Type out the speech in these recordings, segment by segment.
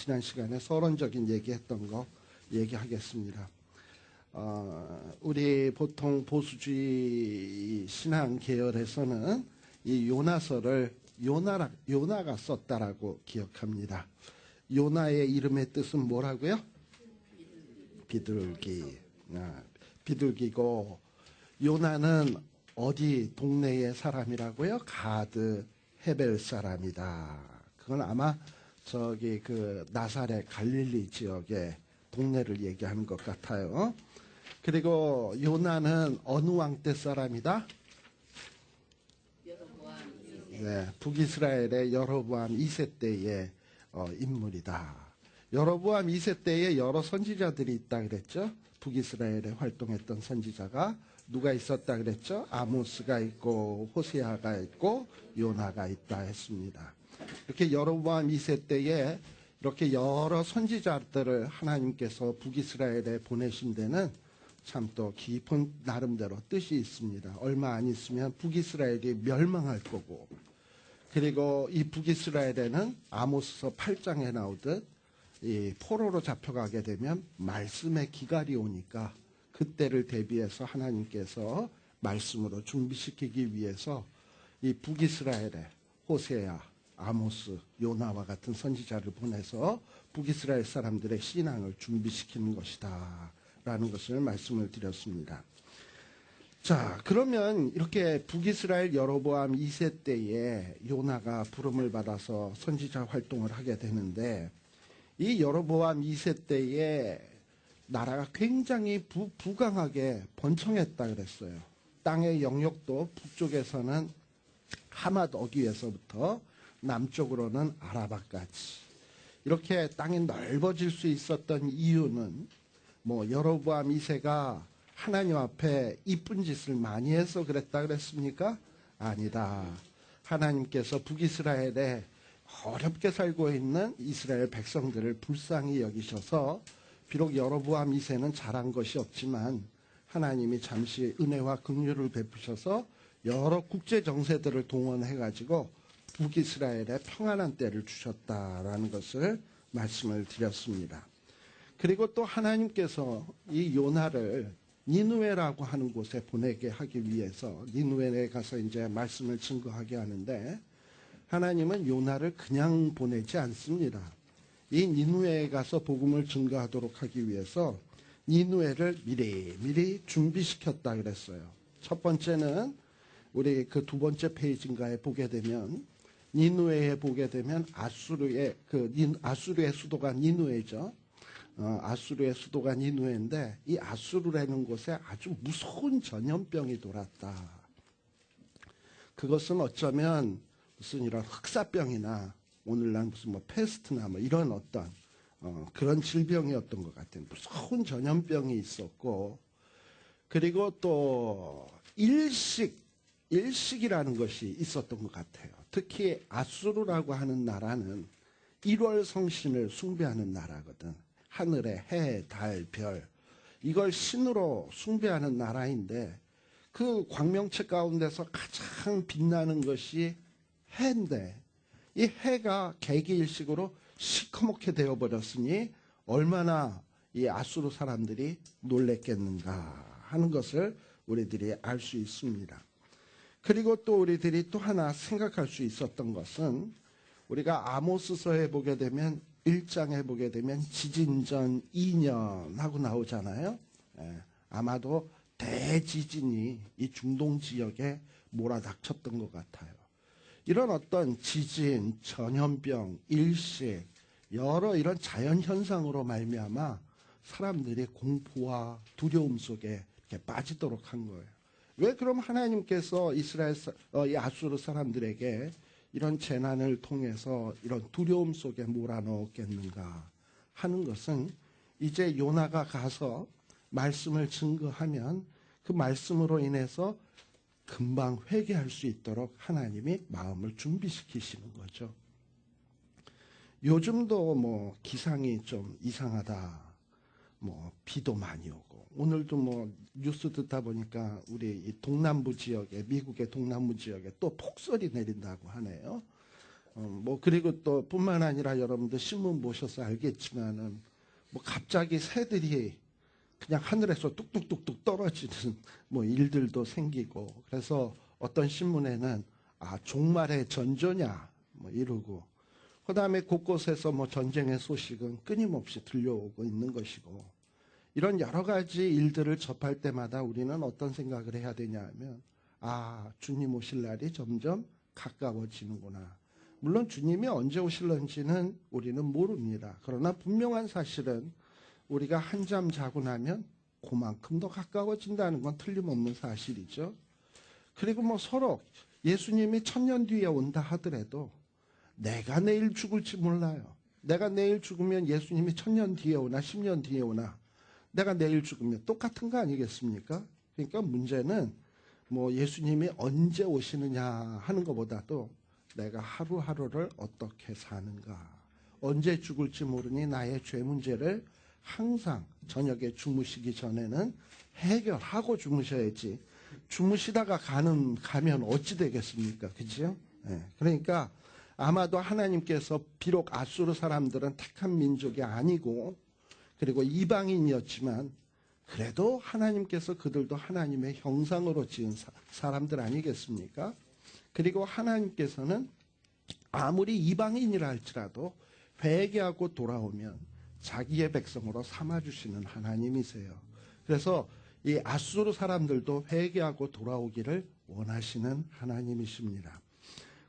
지난 시간에 서론적인 얘기했던 거 얘기하겠습니다. 우리 보통 보수주의 신앙 계열에서는 이 요나서를 요나가 썼다라고 기억합니다. 요나의 이름의 뜻은 뭐라고요? 비둘기. 비둘기고, 요나는 어디 동네의 사람이라고요? 가드 헤벨 사람이다. 그건 아마 저기 그 나사렛 갈릴리 지역의 동네를 얘기하는 것 같아요. 그리고 요나는 어느 왕 때 사람이다? 네, 북이스라엘의 여로보암 2세 때의 인물이다. 여로보암 2세 때에 여러 선지자들이 있다 그랬죠. 북이스라엘에 활동했던 선지자가 누가 있었다 그랬죠? 아모스가 있고 호세아가 있고 요나가 있다 했습니다. 이렇게 여로보암 2세 때에 이렇게 여러 선지자들을 하나님께서 북이스라엘에 보내신 데는 참 또 깊은 나름대로 뜻이 있습니다. 얼마 안 있으면 북이스라엘이 멸망할 거고, 그리고 이 북이스라엘에는 아모스서 8장에 나오듯 이 포로로 잡혀가게 되면 말씀의 기갈이 오니까 그때를 대비해서 하나님께서 말씀으로 준비시키기 위해서 이 북이스라엘에 호세아, 아모스, 요나와 같은 선지자를 보내서 북이스라엘 사람들의 신앙을 준비시키는 것이다 라는 것을 말씀을 드렸습니다. 자, 그러면 이렇게 북이스라엘 여로보암 2세 때에 요나가 부름을 받아서 선지자 활동을 하게 되는데, 이 여로보암 2세 때에 나라가 굉장히 부강하게 번창했다 그랬어요. 땅의 영역도 북쪽에서는 하맛 어귀에서부터 남쪽으로는 아라바까지 이렇게 땅이 넓어질 수 있었던 이유는 뭐 여로보암 2세가 하나님 앞에 이쁜 짓을 많이 해서 그랬다 그랬습니까? 아니다. 하나님께서 북이스라엘에 어렵게 살고 있는 이스라엘 백성들을 불쌍히 여기셔서 비록 여로보암 2세는 잘한 것이 없지만 하나님이 잠시 은혜와 긍휼을 베푸셔서 여러 국제 정세들을 동원해가지고 북이스라엘에 평안한 때를 주셨다라는 것을 말씀을 드렸습니다. 그리고 또 하나님께서 이 요나를 니느웨라고 하는 곳에 보내게 하기 위해서 니느웨에 가서 이제 말씀을 증거하게 하는데, 하나님은 요나를 그냥 보내지 않습니다. 이 니느웨에 가서 복음을 증거하도록 하기 위해서 니느웨를 미리 준비시켰다 그랬어요. 첫 번째는 우리 그 두 번째 페이지인가에 보게 되면, 니느웨에 보게 되면 아수르의 수도가 니느웨죠. 아수르의 수도가 니느웨인데, 이 아수르라는 곳에 아주 무서운 전염병이 돌았다. 그것은 어쩌면 무슨 이런 흑사병이나 오늘날 무슨 뭐 패스트나 뭐 이런 어떤 그런 질병이었던 것 같아요. 무서운 전염병이 있었고, 그리고 또 일식이라는 것이 있었던 것 같아요. 특히 아수르라고 하는 나라는 1월 성신을 숭배하는 나라거든. 하늘의 해, 달, 별, 이걸 신으로 숭배하는 나라인데, 그 광명체 가운데서 가장 빛나는 것이 해인데, 이 해가 개기일식으로 시커멓게 되어버렸으니 얼마나 이 아수르 사람들이 놀랬겠는가 하는 것을 우리들이 알 수 있습니다. 그리고 또 우리들이 또 하나 생각할 수 있었던 것은, 우리가 아모스서에 보게 되면 1장에 보게 되면 지진전 2년 하고 나오잖아요. 아마도 대지진이 이 중동 지역에 몰아닥쳤던 것 같아요. 이런 어떤 지진, 전염병, 일식, 여러 이런 자연현상으로 말미암아 사람들이 공포와 두려움 속에 이렇게 빠지도록 한 거예요. 왜 그럼 하나님께서 이 아수르 사람들에게 이런 재난을 통해서 이런 두려움 속에 몰아넣었겠는가 하는 것은, 이제 요나가 가서 말씀을 증거하면 그 말씀으로 인해서 금방 회개할 수 있도록 하나님이 마음을 준비시키시는 거죠. 요즘도 뭐 기상이 좀 이상하다, 뭐 비도 많이 오고, 오늘도 뭐 뉴스 듣다 보니까 우리 이 동남부 지역에, 미국의 동남부 지역에 또 폭설이 내린다고 하네요. 그리고 또 뿐만 아니라 여러분들 신문 보셔서 알겠지만은 뭐 갑자기 새들이 그냥 하늘에서 뚝뚝뚝뚝 떨어지는 뭐 일들도 생기고, 그래서 어떤 신문에는 종말의 전조냐 뭐 이러고, 그 다음에 곳곳에서 뭐 전쟁의 소식은 끊임없이 들려오고 있는 것이고, 이런 여러 가지 일들을 접할 때마다 우리는 어떤 생각을 해야 되냐 하면, 주님 오실 날이 점점 가까워지는구나. 물론 주님이 언제 오실런지는 우리는 모릅니다. 그러나 분명한 사실은 우리가 한잠 자고 나면 그만큼 더 가까워진다는 건 틀림없는 사실이죠. 그리고 뭐 서로 예수님이 1000년 뒤에 온다 하더라도 내가 내일 죽을지 몰라요. 내가 내일 죽으면 예수님이 1000년 뒤에 오나 10년 뒤에 오나 내가 내일 죽으면 똑같은 거 아니겠습니까? 그러니까 문제는 뭐 예수님이 언제 오시느냐 하는 것보다도 내가 하루하루를 어떻게 사는가. 언제 죽을지 모르니 나의 죄 문제를 항상 저녁에 주무시기 전에는 해결하고 주무셔야지, 주무시다가 가면 어찌 되겠습니까? 그죠? 네. 그러니까 아마도 하나님께서 비록 아수르 사람들은 택한 민족이 아니고 그리고 이방인이었지만 그래도 하나님께서 그들도 하나님의 형상으로 지은 사람들 아니겠습니까? 그리고 하나님께서는 아무리 이방인이라 할지라도 회개하고 돌아오면 자기의 백성으로 삼아주시는 하나님이세요. 그래서 이 아수르 사람들도 회개하고 돌아오기를 원하시는 하나님이십니다.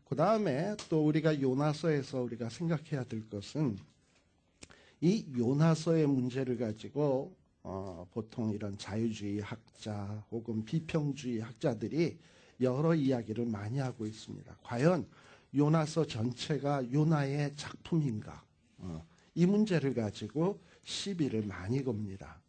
그 다음에 또 우리가 요나서에서 우리가 생각해야 될 것은, 이 요나서의 문제를 가지고 보통 이런 자유주의 학자 혹은 비평주의 학자들이 여러 이야기를 많이 하고 있습니다. 과연 요나서 전체가 요나의 작품인가? 이 문제를 가지고 시비를 많이 겁니다.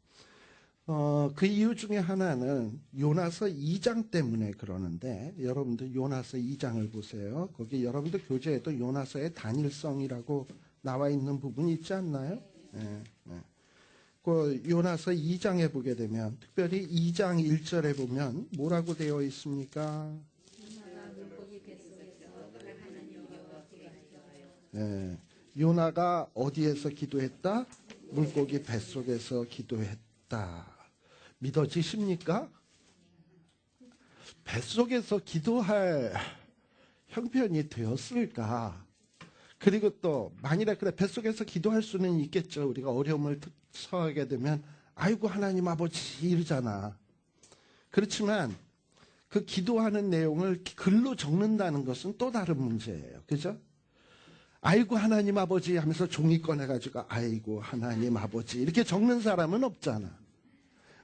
그 이유 중에 하나는 요나서 2장 때문에 그러는데, 여러분들 요나서 2장을 보세요. 거기 여러분들 교재에도 요나서의 단일성이라고 나와 있는 부분이 있지 않나요? 네, 네. 그 요나서 2장에 보게 되면, 특별히 2장 1절에 보면 뭐라고 되어 있습니까? 네. 요나가 어디에서 기도했다? 물고기 뱃속에서 기도했다. 믿어지십니까? 뱃속에서 기도할 형편이 되었을까? 그리고 또 만일에 그래 뱃속에서 기도할 수는 있겠죠. 우리가 어려움을 처하게 되면 아이고 하나님 아버지 이러잖아. 그렇지만 그 기도하는 내용을 글로 적는다는 것은 또 다른 문제예요. 그죠? 아이고 하나님 아버지 하면서 종이 꺼내가지고 아이고 하나님 아버지 이렇게 적는 사람은 없잖아.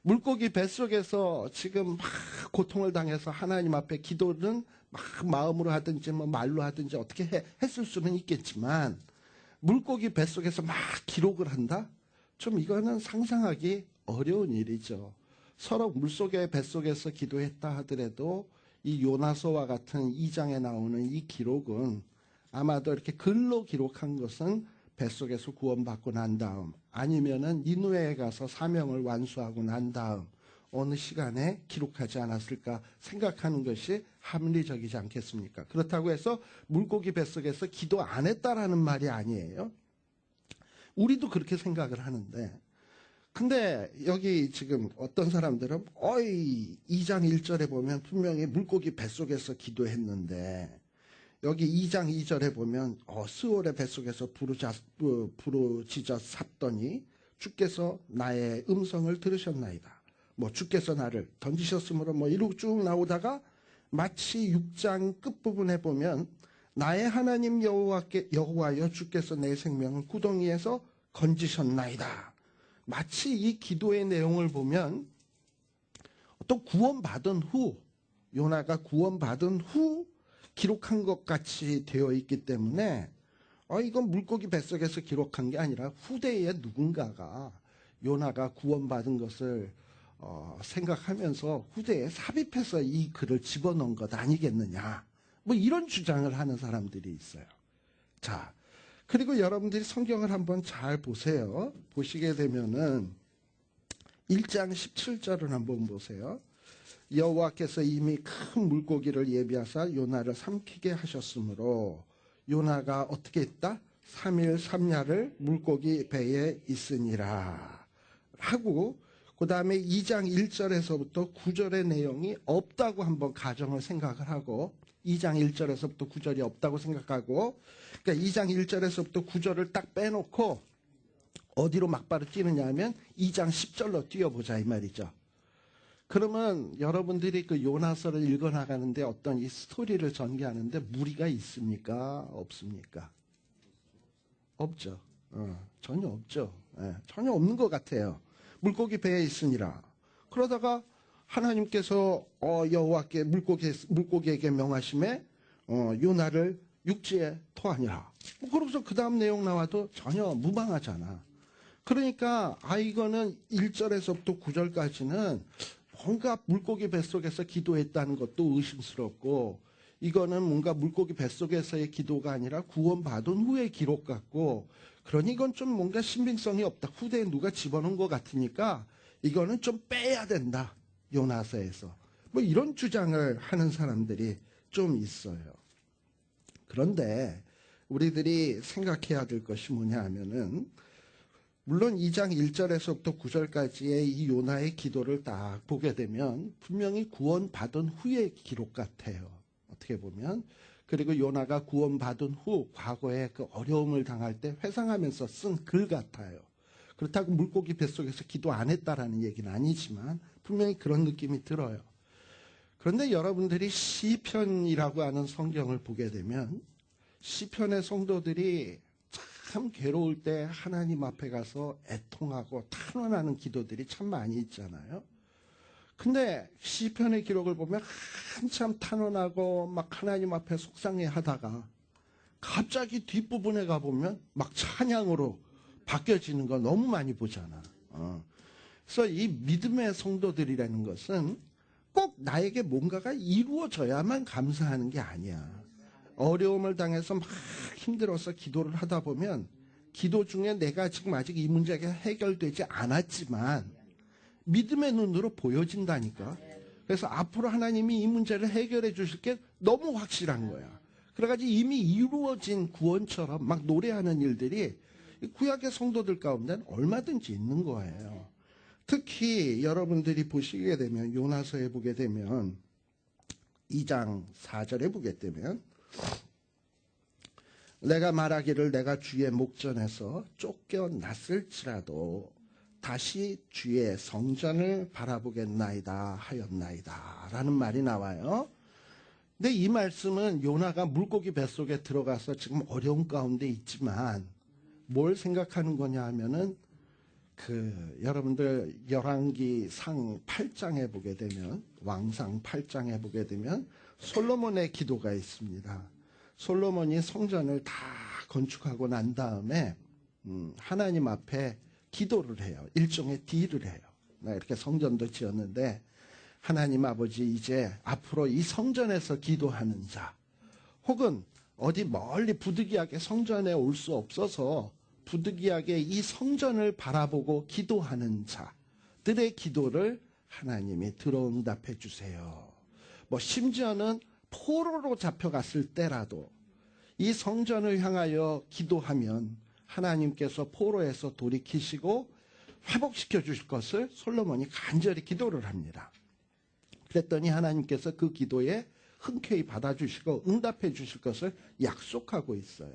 물고기 뱃속에서 지금 막 고통을 당해서 하나님 앞에 기도는 막 마음으로 하든지 뭐 말로 하든지 어떻게 했을 수는 있겠지만, 물고기 뱃속에서 막 기록을 한다? 좀 이거는 상상하기 어려운 일이죠. 서로 물속의 뱃속에서 기도했다 하더라도 이 요나서와 같은 2장에 나오는 이 기록은 아마도 이렇게 글로 기록한 것은 뱃속에서 구원받고 난 다음, 아니면은 니느웨에 가서 사명을 완수하고 난 다음 어느 시간에 기록하지 않았을까 생각하는 것이 합리적이지 않겠습니까? 그렇다고 해서 물고기 뱃속에서 기도 안 했다라는 말이 아니에요. 우리도 그렇게 생각을 하는데, 근데 여기 지금 어떤 사람들은 2장 1절에 보면 분명히 물고기 뱃속에서 기도했는데, 여기 2장 2절에 보면 스올의 뱃속에서 부르짖어 샀더니 주께서 나의 음성을 들으셨나이다. 뭐 주께서 나를 던지셨으므로 뭐 이러고 쭉 나오다가 마치 6장 끝부분에 보면 나의 하나님 여호와여 주께서 내 생명을 구덩이에서 건지셨나이다. 마치 이 기도의 내용을 보면 또 구원받은 후, 요나가 구원받은 후 기록한 것 같이 되어 있기 때문에 이건 물고기 뱃속에서 기록한 게 아니라 후대에 누군가가 요나가 구원받은 것을 생각하면서 후대에 삽입해서 이 글을 집어넣은 것 아니겠느냐, 뭐 이런 주장을 하는 사람들이 있어요. 자, 그리고 여러분들이 성경을 한번 잘 보세요. 보시게 되면은 1장 17절을 한번 보세요. 여호와께서 이미 큰 물고기를 예비하사 요나를 삼키게 하셨으므로 요나가 어떻게 했다? 3일 3야를 물고기 배에 있으니라 하고, 그 다음에 2장 1절에서부터 9절의 내용이 없다고 한번 가정을 생각을 하고, 2장 1절에서부터 9절이 없다고 생각하고, 그러니까 2장 1절에서부터 9절을 딱 빼놓고 어디로 막바로 뛰느냐 하면 2장 10절로 뛰어보자 이 말이죠. 그러면 여러분들이 그 요나서를 읽어나가는데 어떤 이 스토리를 전개하는데 무리가 있습니까? 없습니까? 없죠. 전혀 없죠. 전혀 없는 것 같아요. 물고기 배에 있으니라. 그러다가 하나님께서 여호와께 물고기에게 명하심에 요나를 육지에 토하니라. 그러고서 그 다음 내용 나와도 전혀 무방하잖아. 그러니까 이거는 1절에서부터 9절까지는 뭔가 물고기 뱃속에서 기도했다는 것도 의심스럽고, 이거는 뭔가 물고기 뱃속에서의 기도가 아니라 구원받은 후의 기록 같고, 그러니 이건 좀 뭔가 신빙성이 없다. 후대에 누가 집어넣은 것 같으니까 이거는 좀 빼야 된다. 요나서에서. 뭐 이런 주장을 하는 사람들이 좀 있어요. 그런데 우리들이 생각해야 될 것이 뭐냐 하면은, 물론 2장 1절에서부터 9절까지의 이 요나의 기도를 딱 보게 되면 분명히 구원받은 후의 기록 같아요. 어떻게 보면. 그리고 요나가 구원받은 후 과거에 그 어려움을 당할 때 회상하면서 쓴 글 같아요. 그렇다고 물고기 뱃속에서 기도 안 했다라는 얘기는 아니지만 분명히 그런 느낌이 들어요. 그런데 여러분들이 시편이라고 하는 성경을 보게 되면 시편의 성도들이 참 괴로울 때 하나님 앞에 가서 애통하고 탄원하는 기도들이 참 많이 있잖아요. 근데 시편의 기록을 보면 한참 탄원하고 막 하나님 앞에 속상해 하다가 갑자기 뒷부분에 가보면 막 찬양으로 바뀌어지는 거 너무 많이 보잖아. 그래서 이 믿음의 성도들이라는 것은 꼭 나에게 뭔가가 이루어져야만 감사하는 게 아니야. 어려움을 당해서 막 힘들어서 기도를 하다 보면 기도 중에 내가 지금 아직 이 문제가 해결되지 않았지만 믿음의 눈으로 보여진다니까. 그래서 앞으로 하나님이 이 문제를 해결해 주실 게 너무 확실한 거야. 그래가지고 이미 이루어진 구원처럼 막 노래하는 일들이 구약의 성도들 가운데는 얼마든지 있는 거예요. 특히 여러분들이 보시게 되면 요나서에 보게 되면 2장 4절에 보게 되면, 내가 말하기를 내가 주의 목전에서 쫓겨났을지라도 다시 주의 성전을 바라보겠나이다 하였나이다 라는 말이 나와요. 근데 이 말씀은 요나가 물고기 뱃속에 들어가서 지금 어려운 가운데 있지만 뭘 생각하는 거냐 하면은 여러분들 열왕기상 8장에 보게 되면, 왕상 8장에 보게 되면 솔로몬의 기도가 있습니다. 솔로몬이 성전을 다 건축하고 난 다음에 하나님 앞에 기도를 해요. 일종의 딜을 해요. 나 이렇게 성전도 지었는데 하나님 아버지, 이제 앞으로 이 성전에서 기도하는 자, 혹은 어디 멀리 부득이하게 성전에 올 수 없어서 부득이하게 이 성전을 바라보고 기도하는 자들의 기도를 하나님이 들어응답해 주세요. 뭐 심지어는 포로로 잡혀갔을 때라도 이 성전을 향하여 기도하면 하나님께서 포로에서 돌이키시고 회복시켜 주실 것을 솔로몬이 간절히 기도를 합니다. 그랬더니 하나님께서 그 기도에 흔쾌히 받아주시고 응답해 주실 것을 약속하고 있어요.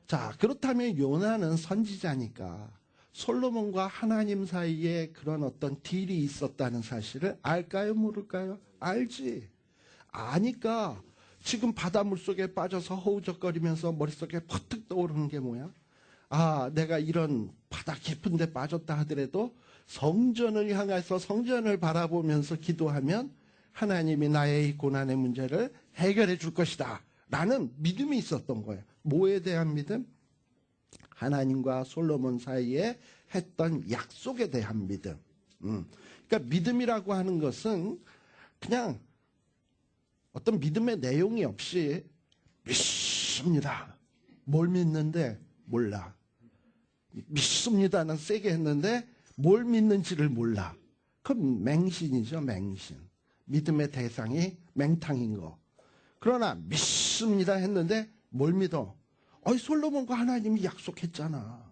자, 그렇다면 요나는 선지자니까 솔로몬과 하나님 사이에 그런 어떤 딜이 있었다는 사실을 알까요, 모를까요? 알지. 아니까 지금 바닷물 속에 빠져서 허우적거리면서 머릿속에 퍼뜩 떠오르는 게 뭐야? 내가 이런 바다 깊은 데 빠졌다 하더라도 성전을 향해서 성전을 바라보면서 기도하면 하나님이 나의 이 고난의 문제를 해결해 줄 것이다 라는 믿음이 있었던 거예요. 뭐에 대한 믿음? 하나님과 솔로몬 사이에 했던 약속에 대한 믿음. 그러니까 믿음이라고 하는 것은 그냥 어떤 믿음의 내용이 없이 믿습니다. 뭘 믿는데 몰라. 믿습니다는 세게 했는데 뭘 믿는지를 몰라. 그럼 맹신이죠, 맹신. 믿음의 대상이 맹탕인 거. 그러나 믿습니다 했는데 뭘 믿어? 솔로몬과 하나님이 약속했잖아.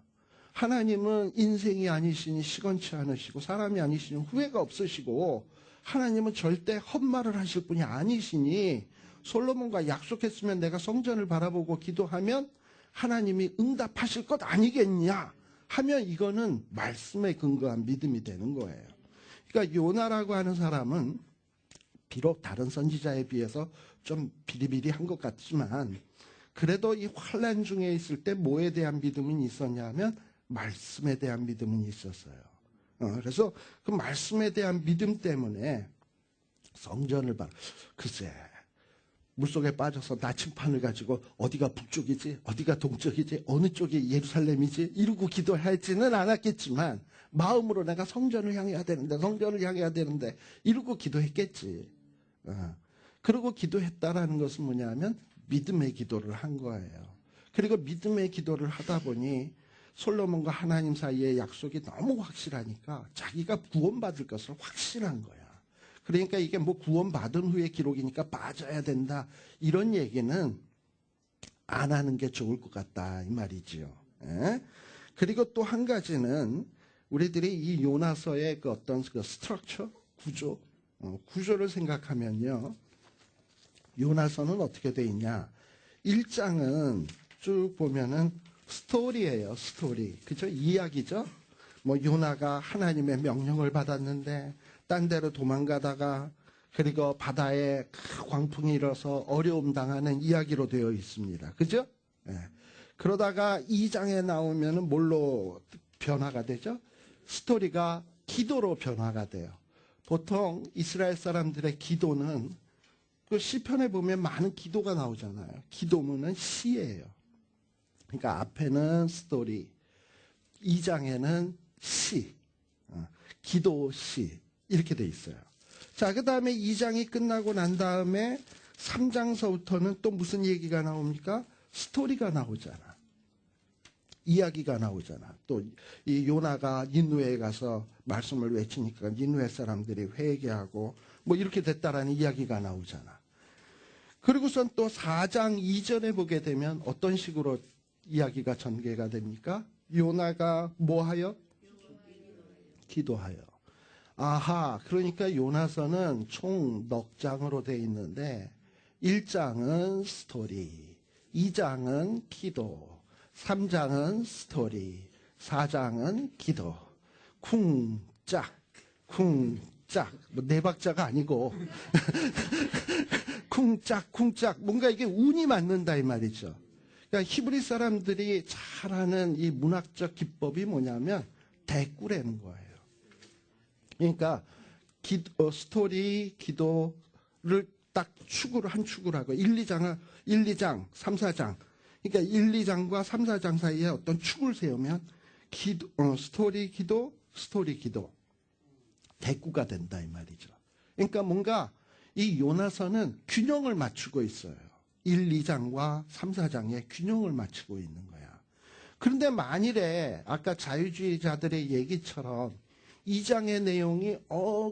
하나님은 인생이 아니시니 시건치 않으시고 사람이 아니시니 후회가 없으시고 하나님은 절대 헛말을 하실 분이 아니시니 솔로몬과 약속했으면 내가 성전을 바라보고 기도하면 하나님이 응답하실 것 아니겠냐 하면 이거는 말씀에 근거한 믿음이 되는 거예요. 그러니까 요나라고 하는 사람은 비록 다른 선지자에 비해서 좀 비리비리한 것 같지만 그래도 이 환난 중에 있을 때 뭐에 대한 믿음이 있었냐면 말씀에 대한 믿음은 있었어요. 그래서 그 말씀에 대한 믿음 때문에 성전을 글쎄 물속에 빠져서 나침판을 가지고 어디가 북쪽이지 어디가 동쪽이지 어느 쪽이 예루살렘이지 이러고 기도하지는 않았겠지만 마음으로 내가 성전을 향해야 되는데 이러고 기도했겠지. 그러고 기도했다라는 것은 뭐냐면 믿음의 기도를 한 거예요. 그리고 믿음의 기도를 하다 보니 솔로몬과 하나님 사이의 약속이 너무 확실하니까 자기가 구원받을 것을 확신한 거야. 그러니까 이게 뭐 구원받은 후의 기록이니까 빠져야 된다 이런 얘기는 안 하는 게 좋을 것 같다 이 말이지요. 그리고 또 한 가지는 우리들이 이 요나서의 그 어떤 그 스트럭처 구조를 생각하면요. 요나서는 어떻게 돼 있냐? 1장은 쭉 보면은 스토리예요, 스토리. 그죠? 이야기죠? 뭐 요나가 하나님의 명령을 받았는데 딴 데로 도망가다가 그리고 바다에 큰 광풍이 일어서 어려움 당하는 이야기로 되어 있습니다. 그죠? 그러다가 2장에 나오면은 뭘로 변화가 되죠? 스토리가 기도로 변화가 돼요. 보통 이스라엘 사람들의 기도는 그 시편에 보면 많은 기도가 나오잖아요. 기도문은 시예요. 그러니까 앞에는 스토리, 2장에는 시, 기도 시 이렇게 돼 있어요. 자, 그 다음에 2장이 끝나고 난 다음에 3장서부터는 또 무슨 얘기가 나옵니까? 스토리가 나오잖아. 이야기가 나오잖아. 또 이 요나가 니느웨에 가서 말씀을 외치니까 니느웨 사람들이 회개하고 뭐 이렇게 됐다라는 이야기가 나오잖아. 그리고선 또 4장 이전에 보게 되면 어떤 식으로 이야기가 전개가 됩니까? 요나가 뭐하여? 기도하여. 아하, 그러니까 요나서는 총 넉 장으로 되어 있는데 1장은 스토리, 2장은 기도, 3장은 스토리, 4장은 기도. 쿵짝, 쿵짝. 뭐 네 박자가 아니고 쿵짝 뭔가 이게 운이 맞는다 이 말이죠. 그러니까 히브리 사람들이 잘하는 이 문학적 기법이 뭐냐면 대꾸라는 거예요. 그러니까 스토리, 기도를 딱 한 축을 하고 1, 2장, 3, 4장. 그러니까 1, 2장과 3, 4장 사이에 어떤 축을 세우면 스토리, 기도, 스토리, 기도. 대꾸가 된다 이 말이죠. 그러니까 뭔가 이 요나서는 균형을 맞추고 있어요. 1, 2장과 3, 4장의 균형을 맞추고 있는 거야. 그런데 만일에 아까 자유주의자들의 얘기처럼 2장의 내용이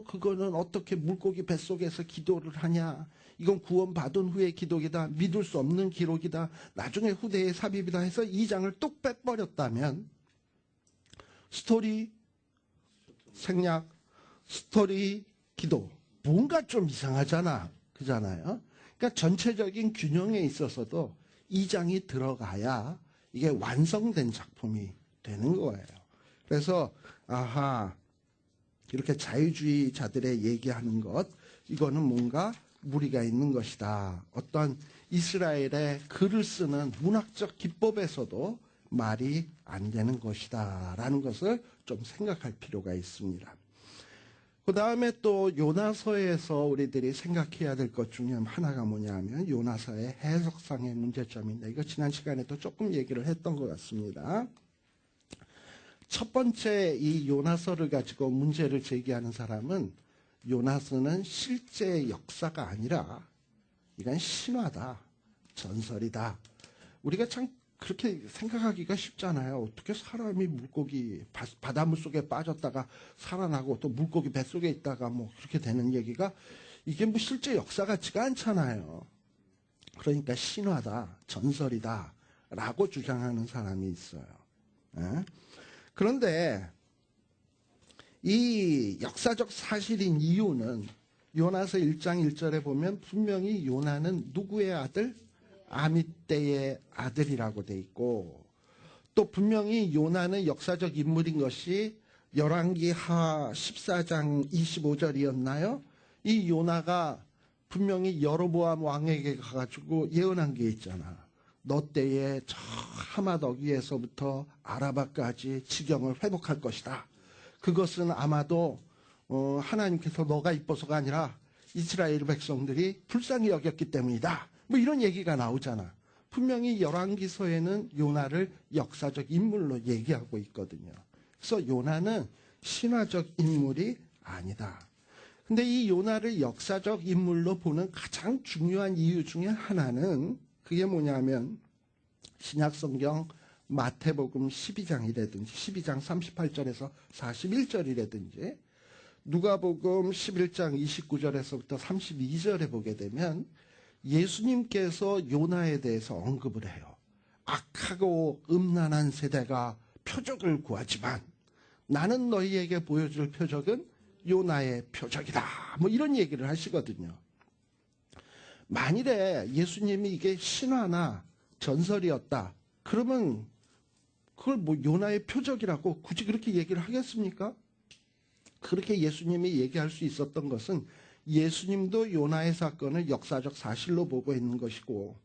그거는 어떻게 물고기 뱃속에서 기도를 하냐. 이건 구원받은 후의 기록이다. 믿을 수 없는 기록이다. 나중에 후대의 삽입이다 해서 2장을 뚝 빼버렸다면 스토리, 생략, 스토리, 기도. 뭔가 좀 이상하잖아. 그잖아요. 그러니까 전체적인 균형에 있어서도 2장이 들어가야 이게 완성된 작품이 되는 거예요. 그래서 이렇게 자유주의자들의 얘기하는 것, 이거는 뭔가 무리가 있는 것이다. 어떤 이스라엘의 글을 쓰는 문학적 기법에서도 말이 안 되는 것이다. 라는 것을 좀 생각할 필요가 있습니다. 그 다음에 또 요나서에서 우리들이 생각해야 될 것 중에 하나가 뭐냐면 요나서의 해석상의 문제점인데 이거 지난 시간에도 조금 얘기를 했던 것 같습니다. 첫 번째 이 요나서를 가지고 문제를 제기하는 사람은 요나서는 실제 역사가 아니라 이건 신화다, 전설이다. 우리가 참 그렇게 생각하기가 쉽잖아요. 어떻게 사람이 물고기 바닷물 속에 빠졌다가 살아나고 또 물고기 뱃속에 있다가 뭐 그렇게 되는 얘기가 이게 뭐 실제 역사 같지가 않잖아요. 그러니까 신화다, 전설이다 라고 주장하는 사람이 있어요. 예? 그런데 이 역사적 사실인 이유는 요나서 1장 1절에 보면 분명히 요나는 누구의 아들? 아미떼의 아들이라고 돼 있고, 또 분명히 요나는 역사적 인물인 것이 열왕기하 14장 25절이었나요? 이 요나가 분명히 여로보암 왕에게 가가지고 예언한 게 있잖아. 너 때에 저 하마덕 위에서부터 아라바까지 지경을 회복할 것이다. 그것은 아마도 하나님께서 너가 이뻐서가 아니라 이스라엘 백성들이 불쌍히 여겼기 때문이다. 뭐 이런 얘기가 나오잖아. 분명히 열왕기서에는 요나를 역사적 인물로 얘기하고 있거든요. 그래서 요나는 신화적 인물이 아니다. 근데 이 요나를 역사적 인물로 보는 가장 중요한 이유 중에 하나는 그게 뭐냐면 신약성경 마태복음 12장이라든지 12장 38절에서 41절이라든지 누가복음 11장 29절에서부터 32절에 보게 되면 예수님께서 요나에 대해서 언급을 해요. 악하고 음란한 세대가 표적을 구하지만 나는 너희에게 보여줄 표적은 요나의 표적이다. 뭐 이런 얘기를 하시거든요. 만일에 예수님이 이게 신화나 전설이었다. 그러면 그걸 뭐 요나의 표적이라고 굳이 그렇게 얘기를 하겠습니까? 그렇게 예수님이 얘기할 수 있었던 것은 예수님도 요나의 사건을 역사적 사실로 보고 있는 것이고,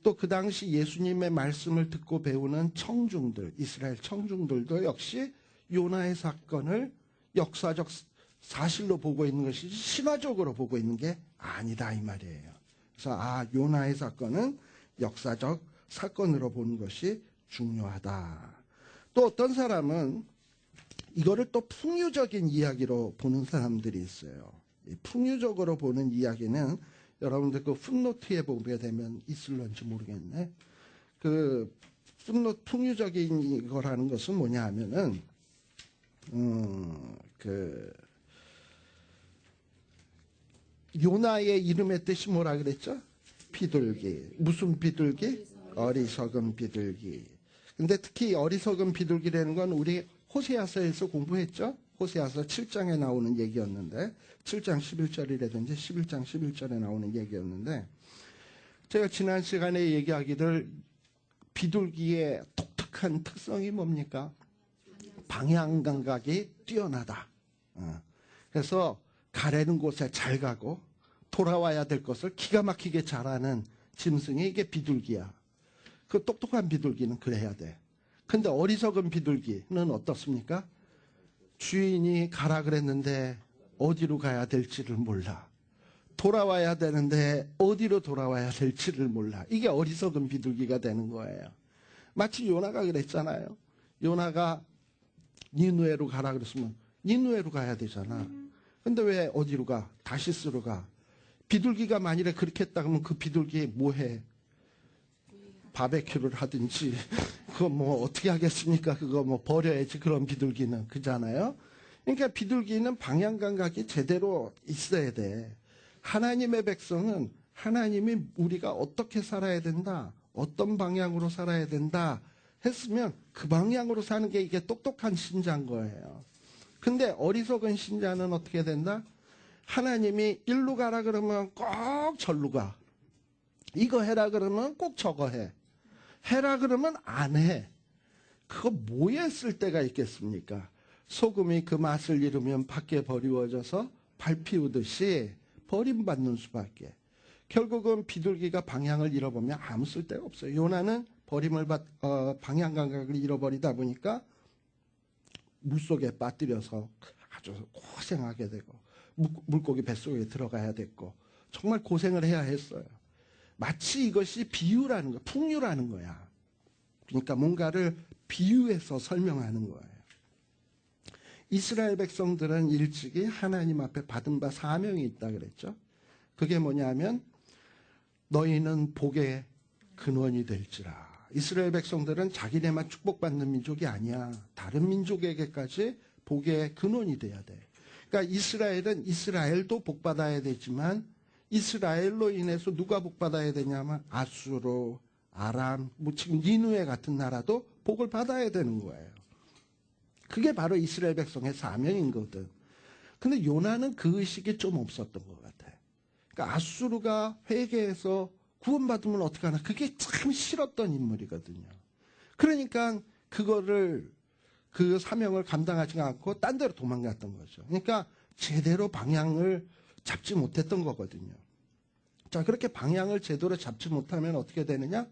또 그 당시 예수님의 말씀을 듣고 배우는 청중들, 이스라엘 청중들도 역시 요나의 사건을 역사적 사실로 보고 있는 것이지 신화적으로 보고 있는 게 아니다 이 말이에요. 그래서 요나의 사건은 역사적 사건으로 보는 것이 중요하다. 또 어떤 사람은 이거를 또 풍유적인 이야기로 보는 사람들이 있어요. 이 풍유적으로 보는 이야기는 여러분들 그 풋노트에 보게 되면 있을런지 모르겠네. 그 풍유적인 거라는 것은 뭐냐 하면은 요나의 이름의 뜻이 뭐라 그랬죠? 비둘기. 무슨 비둘기? 어리석은 비둘기. 근데 특히 어리석은 비둘기라는 건 우리 호세아서에서 공부했죠? 호세아서 7장에 나오는 얘기였는데 7장 11절이라든지 11장 11절에 나오는 얘기였는데, 제가 지난 시간에 얘기하기를 비둘기의 독특한 특성이 뭡니까? 방향 감각이 뛰어나다. 그래서 가려는 곳에 잘 가고 돌아와야 될 것을 기가 막히게 잘하는 짐승이 이게 비둘기야. 그 똑똑한 비둘기는 그래야 돼. 근데 어리석은 비둘기는 어떻습니까? 주인이 가라 그랬는데 어디로 가야 될지를 몰라. 돌아와야 되는데 어디로 돌아와야 될지를 몰라. 이게 어리석은 비둘기가 되는 거예요. 마치 요나가 그랬잖아요. 요나가 니누에로 가라 그랬으면 니누에로 가야 되잖아. 근데 왜 어디로 가? 다시스로 가. 비둘기가 만일에 그렇게 했다 그러면 그 비둘기 뭐해? 바베큐를 하든지 그거 뭐 어떻게 하겠습니까? 그거 뭐 버려야지. 그런 비둘기는 그잖아요. 그러니까 비둘기는 방향 감각이 제대로 있어야 돼. 하나님의 백성은 하나님이 우리가 어떻게 살아야 된다, 어떤 방향으로 살아야 된다 했으면 그 방향으로 사는 게 이게 똑똑한 신자인 거예요. 근데 어리석은 신자는 어떻게 된다? 하나님이 일로 가라 그러면 꼭 절로 가. 이거 해라 그러면 꼭 저거 해. 해라 그러면 안 해. 그거 뭐에 쓸 때가 있겠습니까? 소금이 그 맛을 잃으면 밖에 버리워져서 밟히우듯이 버림받는 수밖에. 결국은 비둘기가 방향을 잃어보면 아무 쓸데가 없어요. 요나는 방향 감각을 잃어버리다 보니까 물속에 빠뜨려서 아주 고생하게 되고 물고기 뱃속에 들어가야 됐고 정말 고생을 해야 했어요. 마치 이것이 비유라는 거야. 풍유라는 거야. 그러니까 뭔가를 비유해서 설명하는 거예요. 이스라엘 백성들은 일찍이 하나님 앞에 받은 바 사명이 있다 그랬죠. 그게 뭐냐면 너희는 복의 근원이 될지라. 이스라엘 백성들은 자기네만 축복받는 민족이 아니야. 다른 민족에게까지 복의 근원이 돼야 돼. 그러니까 이스라엘은 이스라엘도 복받아야 되지만 이스라엘로 인해서 누가 복받아야 되냐면 아수르, 아람, 뭐 지금 니누에 같은 나라도 복을 받아야 되는 거예요. 그게 바로 이스라엘 백성의 사명인 거거든. 근데 요나는 그 의식이 좀 없었던 것 같아. 그러니까 아수르가 회개해서 구원받으면 어떡하나, 그게 참 싫었던 인물이거든요. 그러니까 그거를, 그 사명을 감당하지 않고 딴 데로 도망갔던 거죠. 그러니까 제대로 방향을 잡지 못했던 거거든요. 자, 그렇게 방향을 제대로 잡지 못하면 어떻게 되느냐?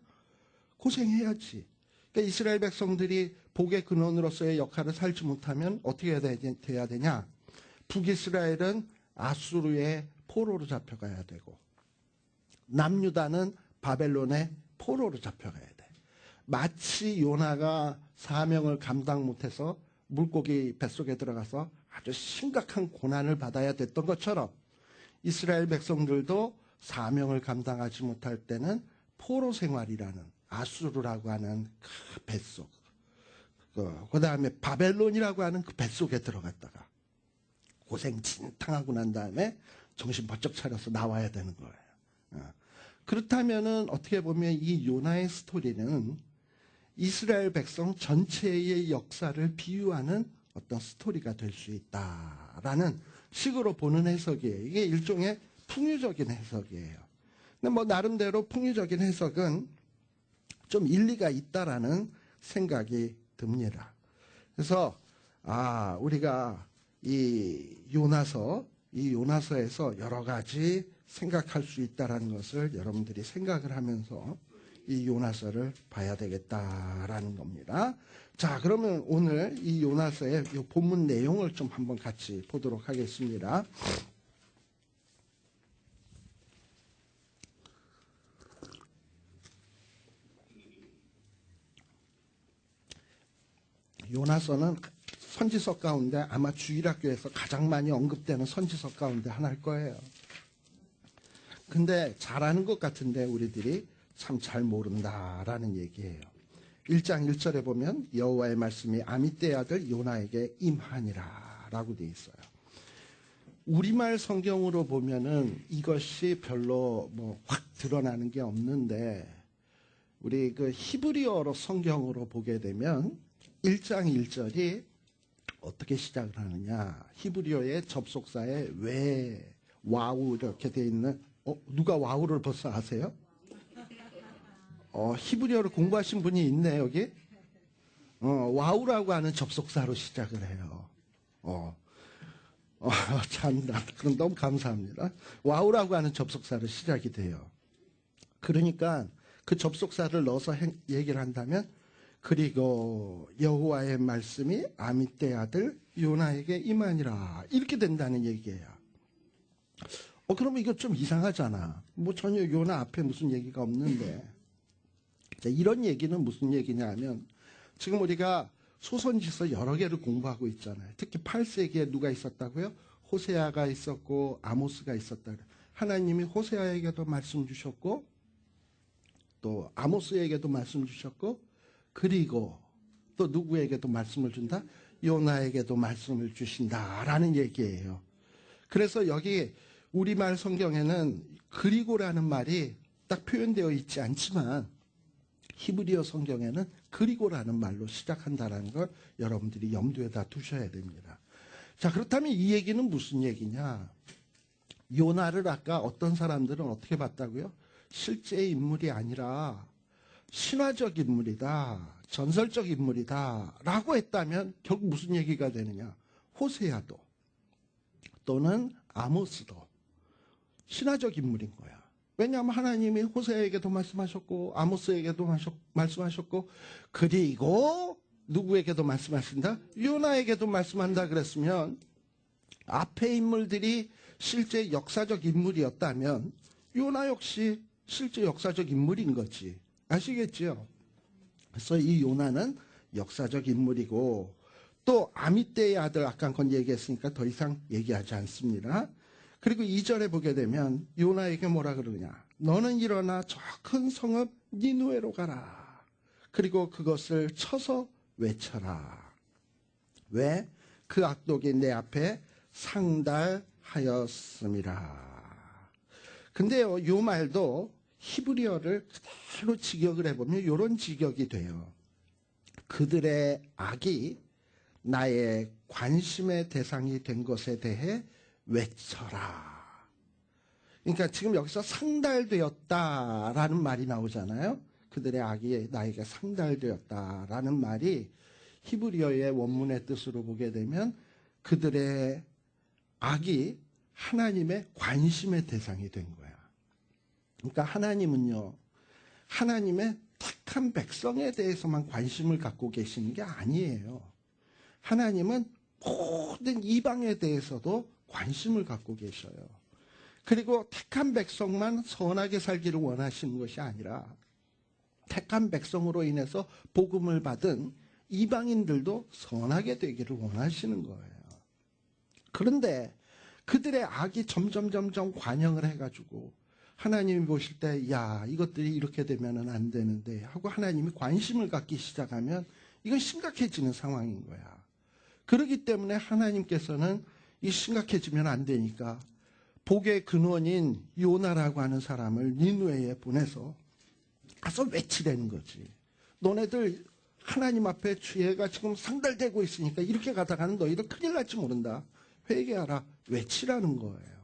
고생해야지. 그러니까 이스라엘 백성들이 복의 근원으로서의 역할을 살지 못하면 어떻게 돼야 되냐? 북이스라엘은 아수르의 포로로 잡혀가야 되고, 남유다는 바벨론의 포로로 잡혀가야 돼. 마치 요나가 사명을 감당 못해서 물고기 뱃속에 들어가서 아주 심각한 고난을 받아야 됐던 것처럼 이스라엘 백성들도 사명을 감당하지 못할 때는 포로 생활이라는 아수르라고 하는 그 뱃속, 그 다음에 바벨론이라고 하는 그 뱃속에 들어갔다가 고생 진탕하고 난 다음에 정신 번쩍 차려서 나와야 되는 거예요. 그렇다면은 어떻게 보면 이 요나의 스토리는 이스라엘 백성 전체의 역사를 비유하는 어떤 스토리가 될 수 있다라는 식으로 보는 해석이에요. 이게 일종의 풍유적인 해석이에요. 근데 뭐 나름대로 풍유적인 해석은 좀 일리가 있다라는 생각이 듭니다. 그래서 우리가 이 요나서에서 여러 가지 생각할 수 있다라는 것을 여러분들이 생각을 하면서 이 요나서를 봐야 되겠다라는 겁니다. 자, 그러면 오늘 이 요나서의 이 본문 내용을 좀 한번 같이 보도록 하겠습니다. 요나서는 선지서 가운데 아마 주일학교에서 가장 많이 언급되는 선지서 가운데 하나일 거예요. 근데 잘하는 것 같은데 우리들이 참 잘 모른다라는 얘기예요. 1장 1절에 보면 여호와의 말씀이 아미떼의 아들 요나에게 임하니라 라고 되어 있어요. 우리말 성경으로 보면은 이것이 별로 뭐 확 드러나는 게 없는데, 우리 그 히브리어로 성경으로 보게 되면 1장 1절이 어떻게 시작을 하느냐, 히브리어의 접속사에 왜, 와우 이렇게 되어 있는, 누가 와우를 벌써 아세요? 히브리어를 공부하신 분이 있네 여기. 와우라고 하는 접속사로 시작을 해요. 참, 그럼 너무 감사합니다. 와우라고 하는 접속사로 시작이 돼요. 그러니까 그 접속사를 넣어서 얘기를 한다면, 그리고 여호와의 말씀이 아미떼 아들 요나에게 임하니라, 이렇게 된다는 얘기예요. 그러면 이거 좀 이상하잖아. 뭐 전혀 요나 앞에 무슨 얘기가 없는데. 자, 이런 얘기는 무슨 얘기냐 하면, 지금 우리가 소선지서 여러 개를 공부하고 있잖아요. 특히 8세기에 누가 있었다고요? 호세아가 있었고 아모스가 있었다. 하나님이 호세아에게도 말씀 주셨고 또 아모스에게도 말씀 주셨고, 그리고 또 누구에게도 말씀을 준다? 요나에게도 말씀을 주신다라는 얘기예요. 그래서 여기 우리말 성경에는 그리고라는 말이 딱 표현되어 있지 않지만 히브리어 성경에는 그리고라는 말로 시작한다는 걸 여러분들이 염두에다 두셔야 됩니다. 자, 그렇다면 이 얘기는 무슨 얘기냐? 요나를 아까 어떤 사람들은 어떻게 봤다고요? 실제 인물이 아니라 신화적 인물이다, 전설적 인물이다 라고 했다면 결국 무슨 얘기가 되느냐? 호세아도 또는 아모스도 신화적 인물인 거야. 왜냐하면 하나님이 호세아에게도 말씀하셨고 아모스에게도 말씀하셨고, 그리고 누구에게도 말씀하신다? 요나에게도 말씀한다 그랬으면 앞에 인물들이 실제 역사적 인물이었다면 요나 역시 실제 역사적 인물인 거지. 아시겠죠? 그래서 이 요나는 역사적 인물이고, 또 아미떼의 아들, 아까 건 얘기했으니까 더 이상 얘기하지 않습니다. 그리고 2절에 보게 되면 요나에게 뭐라 그러냐? 너는 일어나 저 큰 성읍 니누에로 가라. 그리고 그것을 쳐서 외쳐라. 왜? 그 악독이 내 앞에 상달하였음이라. 근데요, 요 말도 히브리어를 그대로 직역을 해보면 이런 직역이 돼요. 그들의 악이 나의 관심의 대상이 된 것에 대해 외쳐라. 그러니까 지금 여기서 상달되었다라는 말이 나오잖아요. 그들의 악이 나에게 상달되었다라는 말이 히브리어의 원문의 뜻으로 보게 되면 그들의 악이 하나님의 관심의 대상이 된 거야. 그러니까 하나님은요, 하나님의 택한 백성에 대해서만 관심을 갖고 계시는 게 아니에요. 하나님은 모든 이방에 대해서도 관심을 갖고 계셔요. 그리고 택한 백성만 선하게 살기를 원하시는 것이 아니라 택한 백성으로 인해서 복음을 받은 이방인들도 선하게 되기를 원하시는 거예요. 그런데 그들의 악이 점점 관영을 해가지고 하나님이 보실 때, 야, 이것들이 이렇게 되면 안 되는데 하고 하나님이 관심을 갖기 시작하면 이건 심각해지는 상황인 거야. 그렇기 때문에 하나님께서는 이 심각해지면 안 되니까 복의 근원인 요나라고 하는 사람을 니느웨에 보내서 가서 외치라는 거지. 너네들 하나님 앞에 죄가 지금 상달되고 있으니까 이렇게 가다가는 너희들 큰일 날지 모른다. 회개하라. 외치라는 거예요.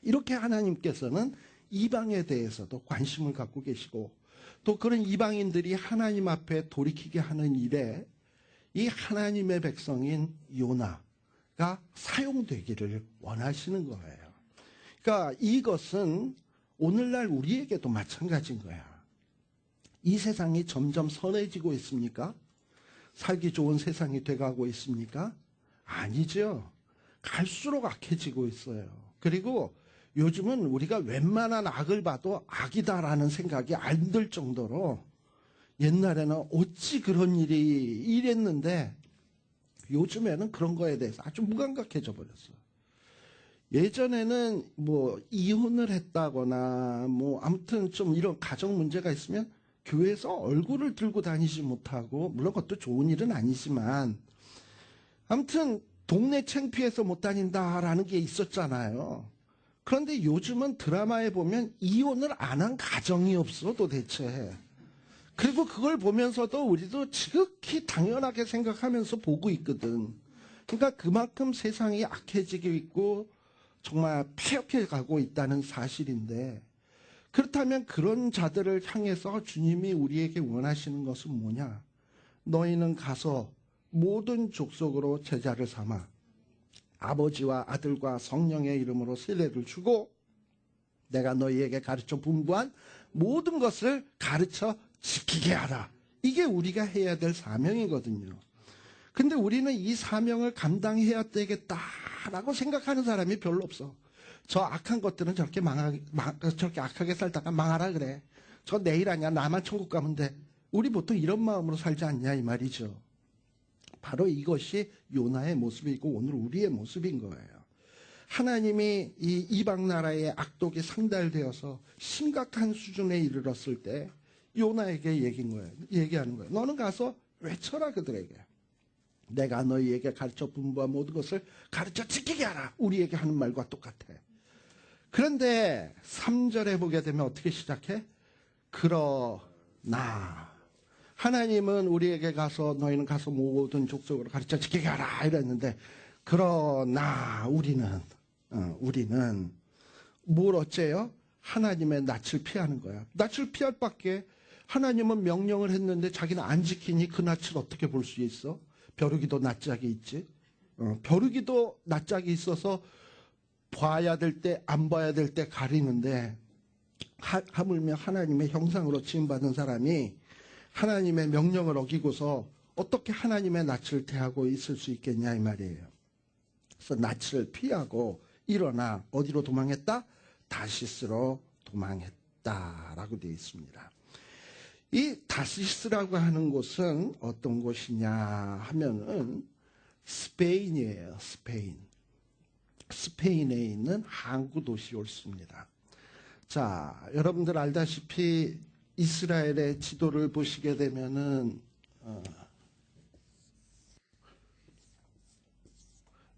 이렇게 하나님께서는 이방에 대해서도 관심을 갖고 계시고 또 그런 이방인들이 하나님 앞에 돌이키게 하는 일에 이 하나님의 백성인 요나가 사용되기를 원하시는 거예요. 그러니까 이것은 오늘날 우리에게도 마찬가지인 거야. 이 세상이 점점 선해지고 있습니까? 살기 좋은 세상이 돼가고 있습니까? 아니죠. 갈수록 악해지고 있어요. 그리고 요즘은 우리가 웬만한 악을 봐도 악이다라는 생각이 안 들 정도로 옛날에는 어찌 그런 일이 이랬는데 요즘에는 그런 거에 대해서 아주 무감각해져 버렸어요. 예전에는 뭐 이혼을 했다거나 뭐 아무튼 좀 이런 가정 문제가 있으면 교회에서 얼굴을 들고 다니지 못하고, 물론 그것도 좋은 일은 아니지만 아무튼 동네 창피해서 못 다닌다라는 게 있었잖아요. 그런데 요즘은 드라마에 보면 이혼을 안 한 가정이 없어 도대체. 그리고 그걸 보면서도 우리도 지극히 당연하게 생각하면서 보고 있거든. 그러니까 그만큼 세상이 악해지고 있고 정말 폐역해 가고 있다는 사실인데, 그렇다면 그런 자들을 향해서 주님이 우리에게 원하시는 것은 뭐냐? 너희는 가서 모든 족속으로 제자를 삼아 아버지와 아들과 성령의 이름으로 세례를 주고 내가 너희에게 가르쳐 분부한 모든 것을 가르쳐 지키게 하라. 이게 우리가 해야 될 사명이거든요. 근데 우리는 이 사명을 감당해야 되겠다라고 생각하는 사람이 별로 없어. 저 악한 것들은 저렇게 저렇게 악하게 살다가 망하라 그래. 저 내일 아니야. 나만 천국 가면 돼. 우리 보통 이런 마음으로 살지 않냐 이 말이죠. 바로 이것이 요나의 모습이고 오늘 우리의 모습인 거예요. 하나님이 이 이방 나라의 악독이 상달되어서 심각한 수준에 이르렀을 때 요나에게 얘기하는 거예요. 너는 가서 외쳐라 그들에게. 내가 너희에게 가르쳐 분부한 모든 것을 가르쳐 지키게 하라. 우리에게 하는 말과 똑같아. 그런데 3절에 보게 되면 어떻게 시작해? 그러나 하나님은 우리에게 가서 너희는 가서 모든 족속으로 가르쳐 지키게 하라 이랬는데, 그러나 우리는 뭘 어째요? 하나님의 낯을 피하는 거야. 낯을 피할 밖에. 하나님은 명령을 했는데 자기는 안 지키니 그 낯을 어떻게 볼 수 있어? 벼룩이도 낯짝이 있지. 벼룩이도 낯짝이 있어서 봐야 될 때 안 봐야 될 때 가리는데, 하물며 하나님의 형상으로 지음받은 사람이 하나님의 명령을 어기고서 어떻게 하나님의 낯을 대하고 있을 수 있겠냐 이 말이에요. 그래서 낯을 피하고 일어나 어디로 도망했다? 다시스로 도망했다라고 되어 있습니다. 이 다시스라고 하는 곳은 어떤 곳이냐 하면은 스페인이에요. 스페인에 있는 항구 도시였습니다. 자, 여러분들 알다시피 이스라엘의 지도를 보시게 되면은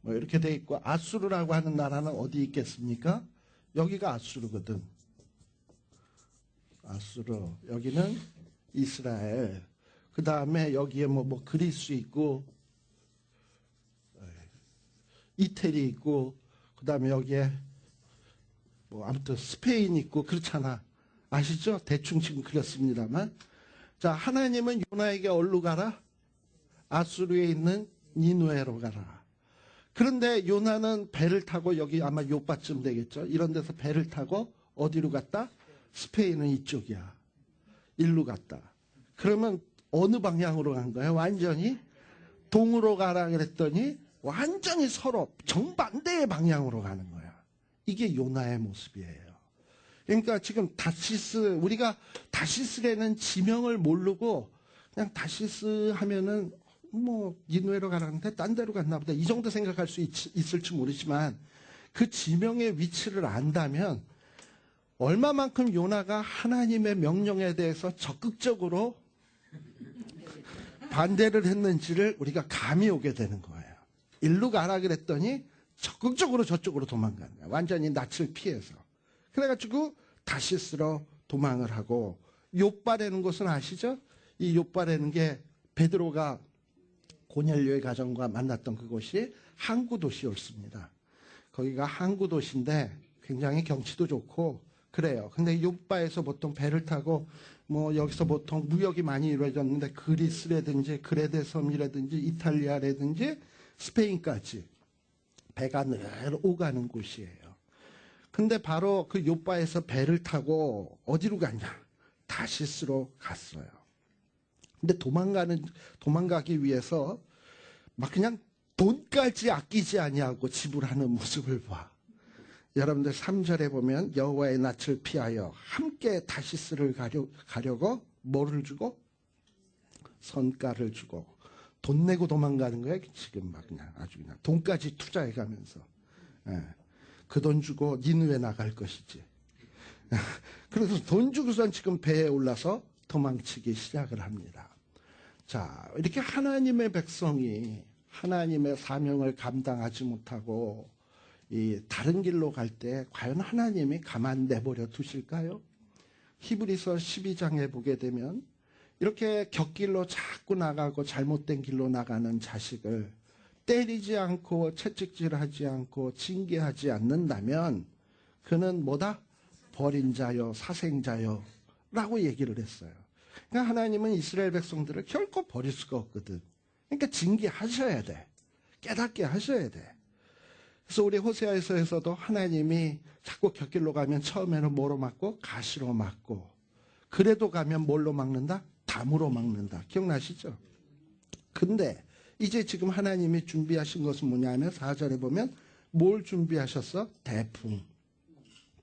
뭐 이렇게 돼 있고, 아수르라고 하는 나라는 어디 있겠습니까? 여기가 아수르거든. 아수르. 여기는 이스라엘. 그 다음에 여기에 뭐 그리스 있고, 이태리 있고, 그 다음에 여기에 뭐 아무튼 스페인 있고 그렇잖아. 아시죠? 대충 지금 그렸습니다만. 자, 하나님은 요나에게 어디로 가라? 아수르에 있는 니누에로 가라. 그런데 요나는 배를 타고 여기 아마 요바쯤 되겠죠. 이런 데서 배를 타고 어디로 갔다? 스페인은 이쪽이야. 일로 갔다. 그러면 어느 방향으로 간 거야? 완전히 동으로 가라 그랬더니 완전히 서로 정반대의 방향으로 가는 거야. 이게 요나의 모습이에요. 그러니까 지금 다시스, 우리가 다시스라는 지명을 모르고 그냥 다시스 하면은 뭐 니누에로 가라는데 딴 데로 갔나 보다. 이 정도 생각할 수 있을지 모르지만 그 지명의 위치를 안다면 얼마만큼 요나가 하나님의 명령에 대해서 적극적으로 반대를 했는지를 우리가 감이 오게 되는 거예요. 일로 가라 그랬더니 적극적으로 저쪽으로 도망간 거야. 완전히 낯을 피해서. 그래가지고 다시스로 도망을 하고, 욥바라는 곳은 아시죠? 이 욥바라는 게 베드로가 고넬료의 가정과 만났던 그곳이 항구 도시였습니다. 거기가 항구 도시인데 굉장히 경치도 좋고 그래요. 근데 욥바에서 보통 배를 타고 뭐 여기서 보통 무역이 많이 이루어졌는데 그리스라든지 그레데 섬이라든지 이탈리아라든지 스페인까지 배가 늘 오가는 곳이에요. 근데 바로 그 욥바에서 배를 타고 어디로 갔냐? 다시스로 갔어요. 근데 도망가기 위해서 막 그냥 돈까지 아끼지 아니하고 지불하는 모습을 봐. 여러분들 3절에 보면 여호와의 낯을 피하여 함께 다시스를 가려고 뭐를 주고? 선가를 주고 돈 내고 도망가는 거예요. 지금 막 그냥 아주 그냥 돈까지 투자해 가면서. 예. 그 돈 주고 니누에 나갈 것이지. 그래서 돈 주고선 지금 배에 올라서 도망치기 시작을 합니다. 자, 이렇게 하나님의 백성이 하나님의 사명을 감당하지 못하고 이 다른 길로 갈 때 과연 하나님이 가만 내버려 두실까요? 히브리서 12장에 보게 되면 이렇게 곁길로 자꾸 나가고 잘못된 길로 나가는 자식을 때리지 않고 채찍질하지 않고 징계하지 않는다면 그는 뭐다? 버린 자요, 사생자요 라고 얘기를 했어요. 그러니까 하나님은 이스라엘 백성들을 결코 버릴 수가 없거든. 그러니까 징계하셔야 돼. 깨닫게 하셔야 돼. 그래서 우리 호세아서에서도 하나님이 자꾸 곁길로 가면 처음에는 뭐로 막고? 가시로 막고, 그래도 가면 뭘로 막는다? 담으로 막는다. 기억나시죠? 근데 이제 지금 하나님이 준비하신 것은 뭐냐면 4절에 보면 뭘 준비하셨어? 대풍.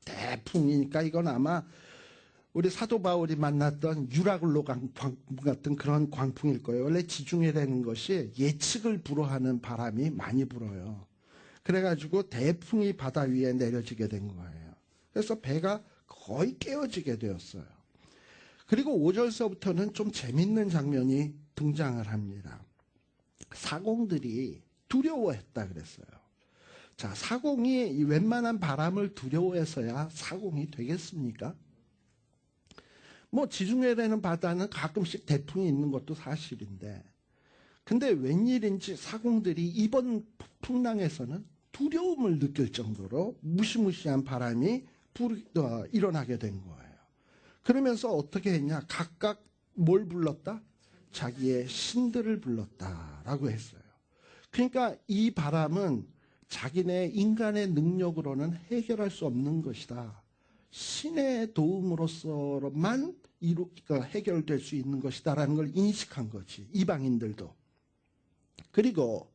대풍이니까 이건 아마 우리 사도 바울이 만났던 유라굴로 광풍 같은 그런 광풍일 거예요. 원래 지중해라는 것이 예측을 불허하는 바람이 많이 불어요. 그래가지고 대풍이 바다 위에 내려지게 된 거예요. 그래서 배가 거의 깨어지게 되었어요. 그리고 5절서부터는 좀 재밌는 장면이 등장을 합니다. 사공들이 두려워했다 그랬어요. 자, 사공이 웬만한 바람을 두려워해서야 사공이 되겠습니까? 뭐 지중해라는 바다는 가끔씩 대풍이 있는 것도 사실인데, 근데 웬일인지 사공들이 이번 풍랑에서는 두려움을 느낄 정도로 무시무시한 바람이 일어나게 된 거예요. 그러면서 어떻게 했냐? 각각 뭘 불렀다? 자기의 신들을 불렀다라고 했어요. 그러니까 이 바람은 자기네 인간의 능력으로는 해결할 수 없는 것이다. 신의 도움으로서만 해결될 수 있는 것이다라는 걸 인식한 거지. 이방인들도. 그리고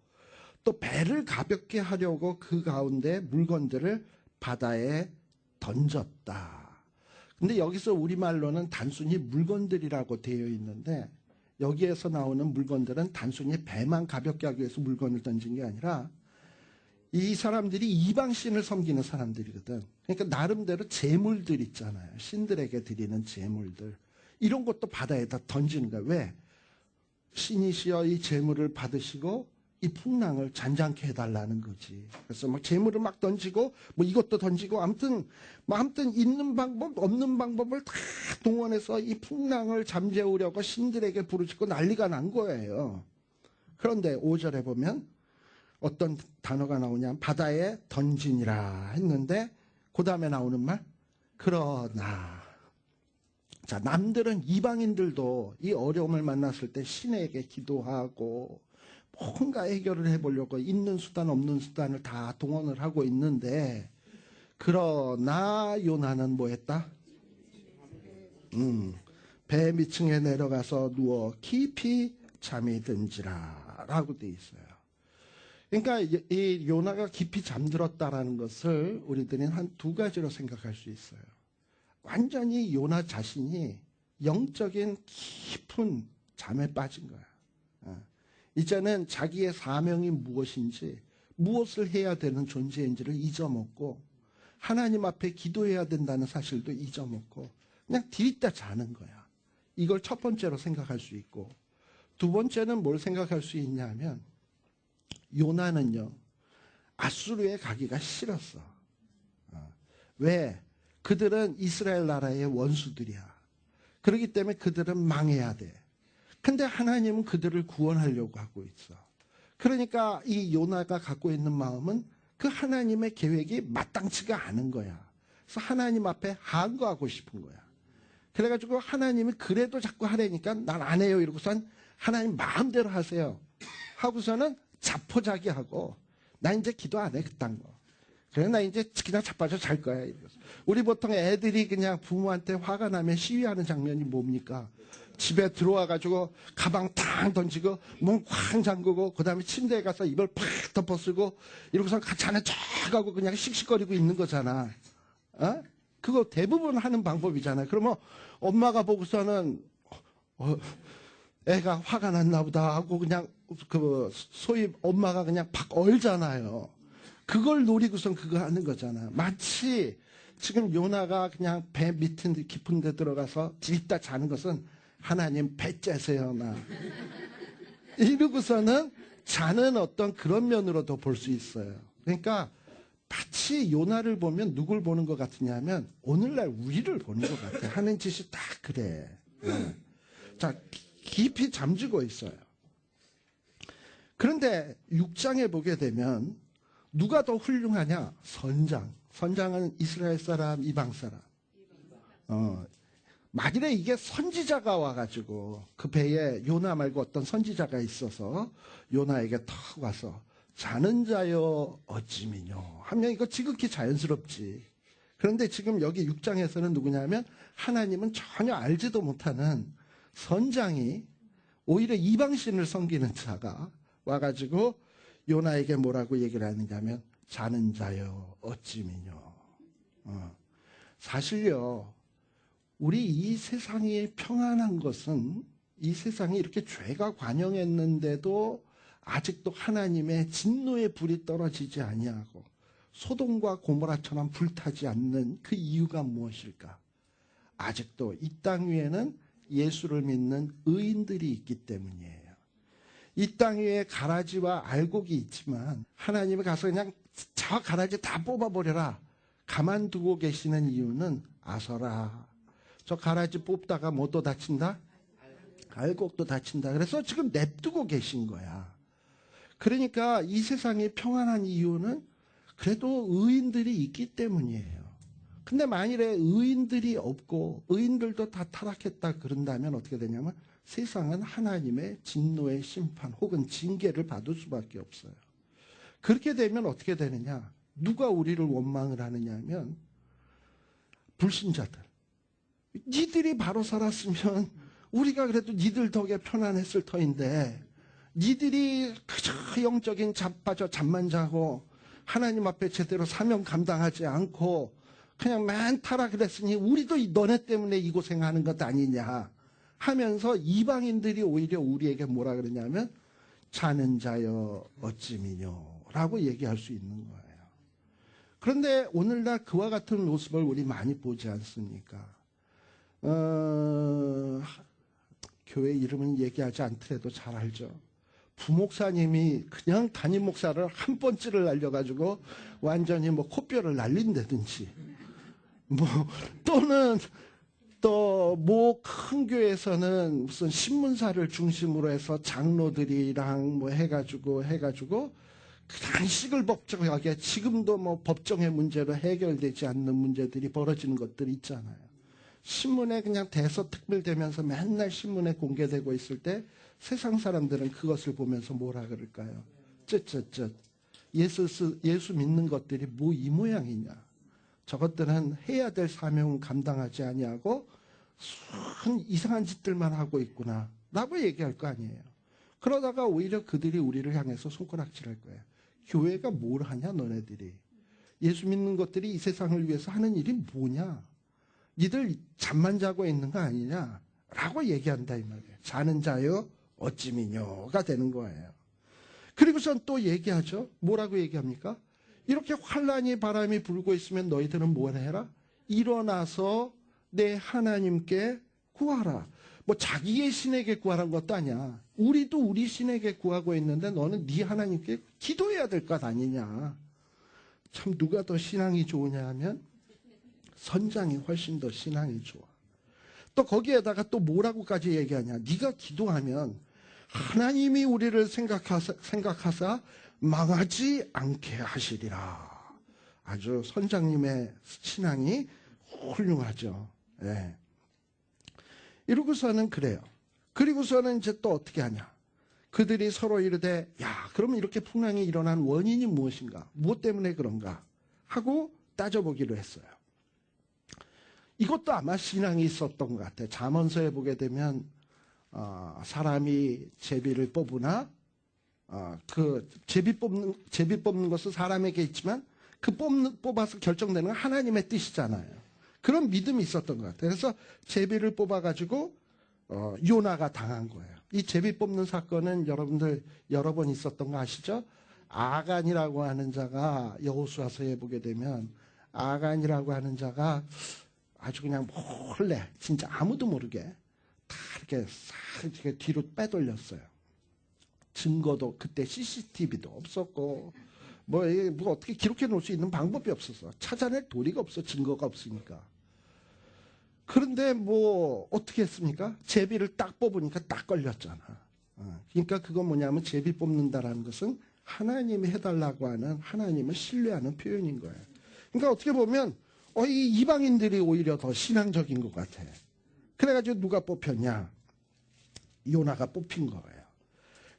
또 배를 가볍게 하려고 그 가운데 물건들을 바다에 던졌다. 근데 여기서 우리말로는 단순히 물건들이라고 되어 있는데 여기에서 나오는 물건들은 단순히 배만 가볍게 하기 위해서 물건을 던진 게 아니라 이 사람들이 이방신을 섬기는 사람들이거든. 그러니까 나름대로 제물들 있잖아요. 신들에게 드리는 제물들. 이런 것도 바다에다 던지는 거야. 왜? 신이시여 이 제물을 받으시고 이 풍랑을 잔잔케 해달라는 거지. 그래서 막 재물을 막 던지고 뭐 이것도 던지고 아무튼 있는 방법 없는 방법을 다 동원해서 이 풍랑을 잠재우려고 신들에게 부르짖고 난리가 난 거예요. 그런데 5절에 보면 어떤 단어가 나오냐면 바다에 던지니라 했는데 그 다음에 나오는 말 그러나. 자, 남들은 이방인들도 이 어려움을 만났을 때 신에게 기도하고 뭔가 해결을 해보려고 있는 수단 없는 수단을 다 동원을 하고 있는데 그러나 요나는 뭐 했다? 배 밑층에 내려가서 누워 깊이 잠이 든지라 라고 돼 있어요. 그러니까 이 요나가 깊이 잠들었다라는 것을 우리들은 한 두 가지로 생각할 수 있어요. 완전히 요나 자신이 영적인 깊은 잠에 빠진 거야. 이제는 자기의 사명이 무엇인지, 무엇을 해야 되는 존재인지를 잊어먹고 하나님 앞에 기도해야 된다는 사실도 잊어먹고 그냥 들이다 자는 거야. 이걸 첫 번째로 생각할 수 있고, 두 번째는 뭘 생각할 수 있냐면 요나는요 아수르에 가기가 싫었어. 왜? 그들은 이스라엘 나라의 원수들이야. 그렇기 때문에 그들은 망해야 돼. 근데 하나님은 그들을 구원하려고 하고 있어. 그러니까 이 요나가 갖고 있는 마음은 그 하나님의 계획이 마땅치가 않은 거야. 그래서 하나님 앞에 항거하고 싶은 거야. 그래가지고 하나님이 그래도 자꾸 하라니까 난 안 해요 이러고선 하나님 마음대로 하세요 하고서는 자포자기하고 나 이제 기도 안 해 그딴 거. 그래 나 이제 그냥 자빠져 잘 거야. 이러고서. 우리 보통 애들이 그냥 부모한테 화가 나면 시위하는 장면이 뭡니까? 집에 들어와가지고 가방 탕 던지고 문 쾅 잠그고 그 다음에 침대에 가서 이불 팍 덮어쓰고 이러고서 같이 안에 쫙 하고 그냥 씩씩거리고 있는 거잖아. 어? 그거 대부분 하는 방법이잖아요. 그러면 엄마가 보고서는 애가 화가 났나 보다 하고 그냥 그 소위 엄마가 그냥 팍 얼잖아요. 그걸 노리고선 그거 하는 거잖아. 마치 지금 요나가 그냥 배 밑은 깊은 데 들어가서 들이다 자는 것은 하나님 배 째세요 나 이러고서는 자는 어떤 그런 면으로도 볼 수 있어요. 그러니까 마치 요나를 보면 누굴 보는 것 같으냐면 오늘날 우리를 보는 것 같아. 하는 짓이 딱 그래. 자, 깊이 잠들고 있어요. 그런데 6장에 보게 되면 누가 더 훌륭하냐? 선장. 선장은 이스라엘 사람, 이방 사람. 만일에 이게 선지자가 와가지고 그 배에 요나 말고 어떤 선지자가 있어서 요나에게 탁 와서 자는 자여 어찌미뇨 하면 이거 지극히 자연스럽지. 그런데 지금 여기 6장에서는 누구냐면 하나님은 전혀 알지도 못하는 선장이 오히려 이방신을 섬기는 자가 와가지고 요나에게 뭐라고 얘기를 하느냐 하면 자는 자여 어찌미뇨. 사실요 우리 이 세상이 평안한 것은 이 세상에 이렇게 죄가 관영했는데도 아직도 하나님의 진노의 불이 떨어지지 아니하고 소돔과 고모라처럼 불타지 않는 그 이유가 무엇일까? 아직도 이 땅 위에는 예수를 믿는 의인들이 있기 때문이에요. 이 땅 위에 가라지와 알곡이 있지만 하나님이 가서 그냥 저 가라지 다 뽑아버려라 가만두고 계시는 이유는 아서라 저 가라지 뽑다가 뭐도 다친다? 알곡도 다친다. 그래서 지금 냅두고 계신 거야. 그러니까 이 세상이 평안한 이유는 그래도 의인들이 있기 때문이에요. 근데 만일에 의인들이 없고 의인들도 다 타락했다 그런다면 어떻게 되냐면 세상은 하나님의 진노의 심판 혹은 징계를 받을 수밖에 없어요. 그렇게 되면 어떻게 되느냐? 누가 우리를 원망을 하느냐 하면 불신자들. 니들이 바로 살았으면 우리가 그래도 니들 덕에 편안했을 터인데 니들이 그저 영적인 자빠져 잠만 자고 하나님 앞에 제대로 사명 감당하지 않고 그냥 맨 타락을 했으니 우리도 너네 때문에 이 고생하는 것 아니냐 하면서 이방인들이 오히려 우리에게 뭐라 그러냐면 자는 자여 어찌미뇨 라고 얘기할 수 있는 거예요. 그런데 오늘날 그와 같은 모습을 우리 많이 보지 않습니까? 교회 이름은 얘기하지 않더라도 잘 알죠. 부목사님이 그냥 담임 목사를 한 번째를 날려가지고 완전히 뭐 코뼈를 날린다든지, 뭐 또는 또 뭐 큰 교회에서는 무슨 신문사를 중심으로 해서 장로들이랑 뭐 해가지고 그냥 시끌벅적하게 지금도 뭐 법정의 문제로 해결되지 않는 문제들이 벌어지는 것들이 있잖아요. 신문에 그냥 대서특별되면서 맨날 신문에 공개되고 있을 때 세상 사람들은 그것을 보면서 뭐라 그럴까요? 쯧쯧쯧. 예수 믿는 것들이 뭐 이 모양이냐. 저것들은 해야 될 사명은 감당하지 아니하고 이상한 짓들만 하고 있구나 라고 얘기할 거 아니에요. 그러다가 오히려 그들이 우리를 향해서 손가락질할 거예요. 교회가 뭘 하냐 너네들이. 예수 믿는 것들이 이 세상을 위해서 하는 일이 뭐냐. 니들 잠만 자고 있는 거 아니냐 라고 얘기한다 이 말이에요. 자는 자요 어찌 미뇨가 되는 거예요. 그리고선 또 얘기하죠. 뭐라고 얘기합니까? 이렇게 환란이 바람이 불고 있으면 너희들은 뭘 해라? 일어나서 내 하나님께 구하라. 뭐 자기의 신에게 구하라는 것도 아니야. 우리도 우리 신에게 구하고 있는데 너는 네 하나님께 기도해야 될 것 아니냐. 참 누가 더 신앙이 좋으냐 하면 선장이 훨씬 더 신앙이 좋아. 또 거기에다가 또 뭐라고까지 얘기하냐. 네가 기도하면 하나님이 우리를 생각하사 망하지 않게 하시리라. 아주 선장님의 신앙이 훌륭하죠. 예. 이러고서는 그래요. 그리고서는 이제 또 어떻게 하냐. 그들이 서로 이르되 야 그럼 이렇게 풍랑이 일어난 원인이 무엇인가. 무엇 때문에 그런가 하고 따져보기로 했어요. 이것도 아마 신앙이 있었던 것 같아요. 잠언서에 보게 되면 사람이 제비를 뽑으나 그 제비 뽑는 것은 사람에게 있지만 그 뽑아서 결정되는 건 하나님의 뜻이잖아요. 그런 믿음이 있었던 것 같아요. 그래서 제비를 뽑아가지고 요나가 당한 거예요. 이 제비 뽑는 사건은 여러분들 여러 번 있었던 거 아시죠? 아간이라고 하는 자가 여호수아서에 보게 되면 아간이라고 하는 자가 아주 그냥 몰래 진짜 아무도 모르게 다 이렇게 싹 이렇게 뒤로 빼돌렸어요. 증거도 그때 CCTV도 없었고 뭐 어떻게 기록해 놓을 수 있는 방법이 없었어. 찾아낼 도리가 없어. 증거가 없으니까. 그런데 뭐 어떻게 했습니까? 제비를 딱 뽑으니까 딱 걸렸잖아. 그러니까 그건 뭐냐면 제비 뽑는다라는 것은 하나님이 해달라고 하는 하나님을 신뢰하는 표현인 거예요. 그러니까 어떻게 보면 이 이방인들이 오히려 더 신앙적인 것 같아. 그래가지고 누가 뽑혔냐? 요나가 뽑힌 거예요.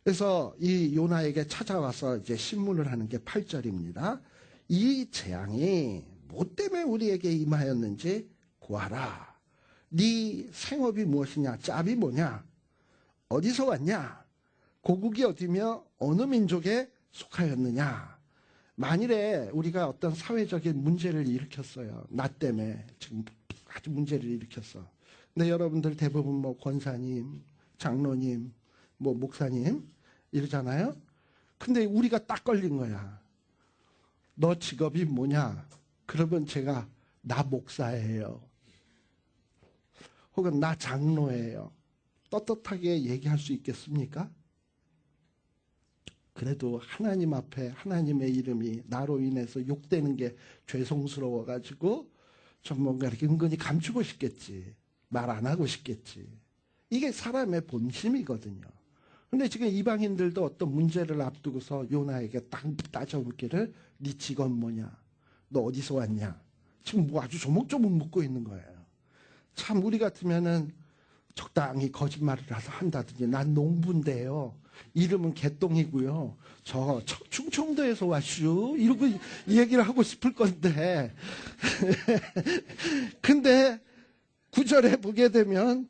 그래서 이 요나에게 찾아와서 이제 신문을 하는 게 8절입니다. 이 재앙이 뭐 때문에 우리에게 임하였는지 구하라. 네 생업이 무엇이냐? 짭이 뭐냐? 어디서 왔냐? 고국이 어디며 어느 민족에 속하였느냐? 만일에 우리가 어떤 사회적인 문제를 일으켰어요. 나 때문에 지금 아주 문제를 일으켰어. 근데 여러분들 대부분 뭐 권사님, 장로님, 뭐 목사님 이러잖아요. 근데 우리가 딱 걸린 거야. 너 직업이 뭐냐? 그러면 제가 나 목사예요. 혹은 나 장로예요. 떳떳하게 얘기할 수 있겠습니까? 그래도 하나님 앞에 하나님의 이름이 나로 인해서 욕되는 게 죄송스러워가지고 좀 뭔가 이렇게 은근히 감추고 싶겠지. 말 안 하고 싶겠지. 이게 사람의 본심이거든요. 근데 지금 이방인들도 어떤 문제를 앞두고서 요나에게 딱 따져보기를 네 직업 뭐냐? 너 어디서 왔냐? 지금 뭐 아주 조목조목 묻고 있는 거예요. 참 우리 같으면은 적당히 거짓말을 한다든지 난 농부인데요. 이름은 개똥이고요. 저 충청도에서 왔슈. 이러고 얘기를 하고 싶을 건데. 근데 9절에 보게 되면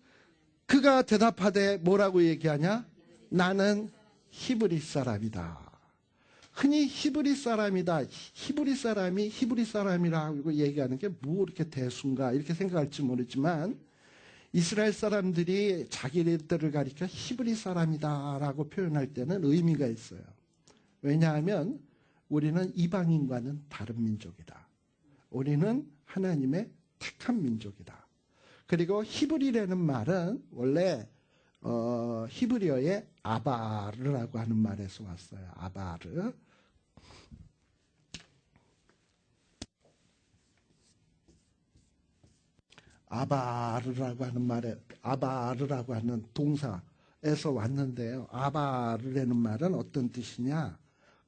그가 대답하되 뭐라고 얘기하냐? 나는 히브리 사람이다. 흔히 히브리 사람이다. 히브리 사람이 히브리 사람이라고 얘기하는 게 뭐 이렇게 대수인가 이렇게 생각할지 모르지만 이스라엘 사람들이 자기들을 가리켜 히브리 사람이다라고 표현할 때는 의미가 있어요. 왜냐하면 우리는 이방인과는 다른 민족이다. 우리는 하나님의 택한 민족이다. 그리고 히브리라는 말은 원래 히브리어의 아바르라고 하는 말에서 왔어요. 아바르. 아바르라고 하는 말에 아바르라고 하는 동사에서 왔는데요. 아바르라는 말은 어떤 뜻이냐?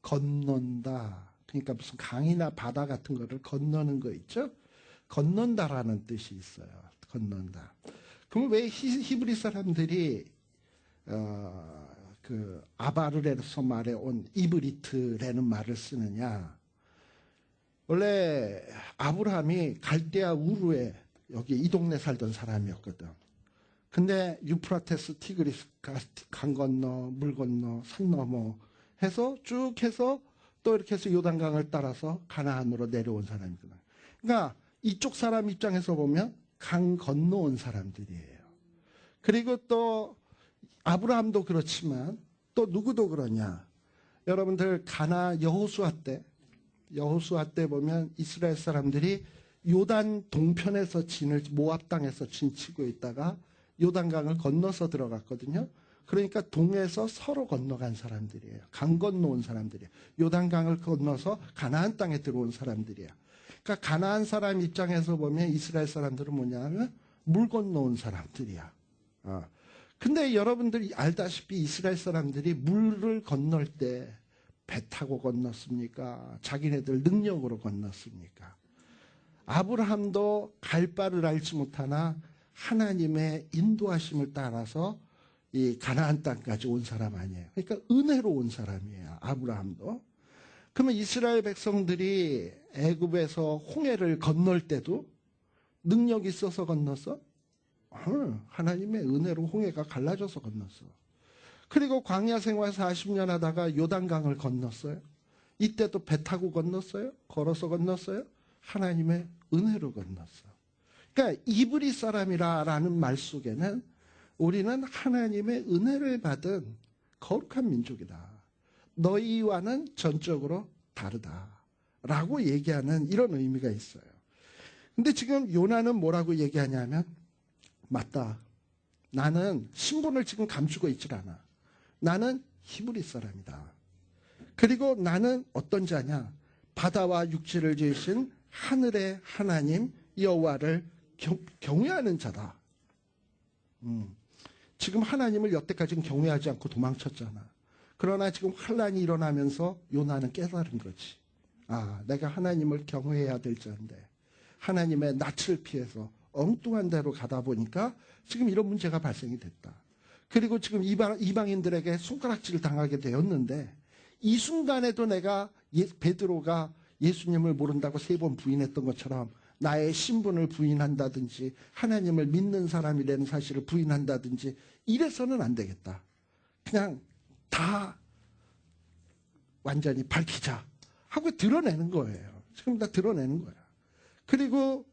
건넌다. 그러니까 무슨 강이나 바다 같은 거를 건너는 거 있죠? 건넌다라는 뜻이 있어요. 건넌다. 그럼 왜 히브리 사람들이 그 아바르에서 말해 온 이브리트라는 말을 쓰느냐? 원래 아브라함이 갈대아 우르에 여기 이 동네 살던 사람이었거든. 근데 유프라테스 티그리스 강 건너 물 건너 산 넘어 해서 쭉 해서 또 이렇게 해서 요단강을 따라서 가나안으로 내려온 사람이거든. 그러니까 이쪽 사람 입장에서 보면 강 건너온 사람들이에요. 그리고 또 아브라함도 그렇지만 또 누구도 그러냐. 여러분들 가나 여호수아 때 보면 이스라엘 사람들이 요단 동편에서 모압 땅에서 진치고 있다가 요단강을 건너서 들어갔거든요. 그러니까 동에서 서로 건너간 사람들이에요. 강 건너온 사람들이에요. 요단강을 건너서 가나안 땅에 들어온 사람들이에요. 그러니까 가나안 사람 입장에서 보면 이스라엘 사람들은 뭐냐면 물 건너온 사람들이야. 근데 여러분들이 알다시피 이스라엘 사람들이 물을 건널 때 배 타고 건넜습니까? 자기네들 능력으로 건넜습니까? 아브라함도 갈 바를 알지 못하나 하나님의 인도하심을 따라서 이 가나안 땅까지 온 사람 아니에요. 그러니까 은혜로 온 사람이에요. 아브라함도. 그러면 이스라엘 백성들이 애굽에서 홍해를 건널 때도 능력이 있어서 건넜어? 하나님의 은혜로 홍해가 갈라져서 건넜어. 그리고 광야 생활 40년 하다가 요단강을 건넜어요. 이때도 배 타고 건넜어요? 걸어서 건넜어요? 하나님의 은혜로 건넜어. 그러니까 이브리 사람이라는 말 속에는 우리는 하나님의 은혜를 받은 거룩한 민족이다. 너희와는 전적으로 다르다라고 얘기하는 이런 의미가 있어요. 근데 지금 요나는 뭐라고 얘기하냐면 맞다. 나는 신분을 지금 감추고 있질 않아. 나는 히브리 사람이다. 그리고 나는 어떤 자냐? 바다와 육지를 지으신 하늘의 하나님 여호와를 경외하는 자다. 지금 하나님을 여태까지는 경외하지 않고 도망쳤잖아. 그러나 지금 환란이 일어나면서 요나는 깨달은 거지. 내가 하나님을 경외해야 될 자인데 하나님의 낯을 피해서 엉뚱한 데로 가다 보니까 지금 이런 문제가 발생이 됐다. 그리고 지금 이방인들에게 손가락질을 당하게 되었는데 이 순간에도 내가 베드로가 예수님을 모른다고 3번 부인했던 것처럼 나의 신분을 부인한다든지 하나님을 믿는 사람이라는 사실을 부인한다든지 이래서는 안 되겠다. 그냥 다 완전히 밝히자 하고 드러내는 거예요. 지금 다 드러내는 거야. 그리고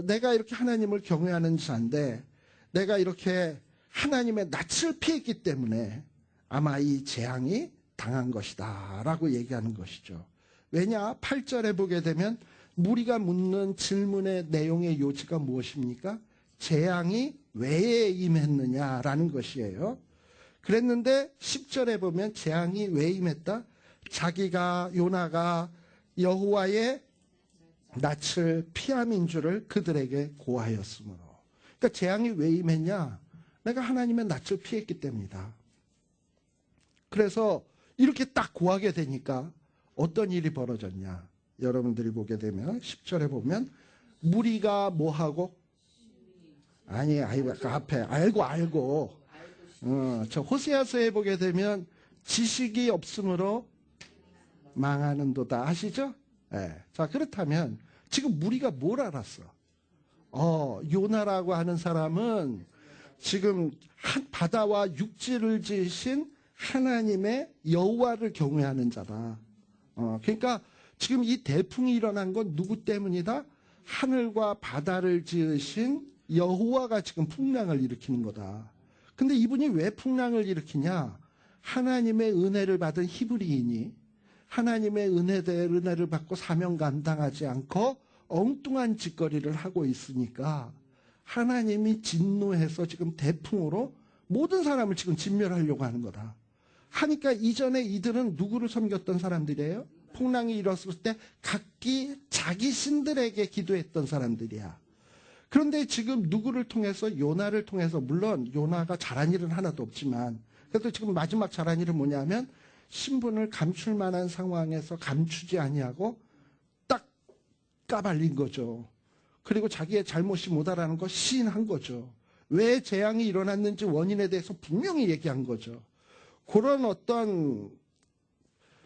내가 이렇게 하나님을 경외하는 자인데 내가 이렇게 하나님의 낯을 피했기 때문에 아마 이 재앙이 당한 것이다 라고 얘기하는 것이죠. 왜냐? 8절에 보게 되면 무리가 묻는 질문의 내용의 요지가 무엇입니까? 재앙이 왜 임했느냐라는 것이에요. 그랬는데 10절에 보면 재앙이 왜 임했다? 자기가 요나가 여호와의 낯을 피함인 줄을 그들에게 고하였으므로. 그러니까 재앙이 왜 임했냐? 내가 하나님의 낯을 피했기 때문이다. 그래서 이렇게 딱 고하게 되니까 어떤 일이 벌어졌냐? 여러분들이 보게 되면 10절에 보면 무리가 뭐하고? 아니 그 앞에 알고 저 호세아서에 보게 되면 지식이 없으므로 망하는도다. 아시죠? 네. 자, 그렇다면 지금 무리가 뭘 알았어? 요나라고 하는 사람은 지금 바다와 육지를 지으신 하나님의 여호와를 경외하는 자다. 그러니까 지금 이 대풍이 일어난 건 누구 때문이다? 하늘과 바다를 지으신 여호와가 지금 풍랑을 일으키는 거다. 근데 이분이 왜 풍랑을 일으키냐? 하나님의 은혜를 받은 히브리인이 하나님의 은혜를 받고 사명 감당하지 않고 엉뚱한 짓거리를 하고 있으니까 하나님이 진노해서 지금 대풍으로 모든 사람을 지금 진멸하려고 하는 거다. 하니까 이전에 이들은 누구를 섬겼던 사람들이에요? 풍랑이 일었을 때 각기 자기 신들에게 기도했던 사람들이야. 그런데 지금 누구를 통해서? 요나를 통해서. 물론 요나가 잘한 일은 하나도 없지만 그래도 지금 마지막 잘한 일은 뭐냐면 신분을 감출 만한 상황에서 감추지 아니하고 딱 까발린 거죠. 그리고 자기의 잘못이 뭐다라는 거 시인한 거죠. 왜 재앙이 일어났는지 원인에 대해서 분명히 얘기한 거죠. 그런 어떤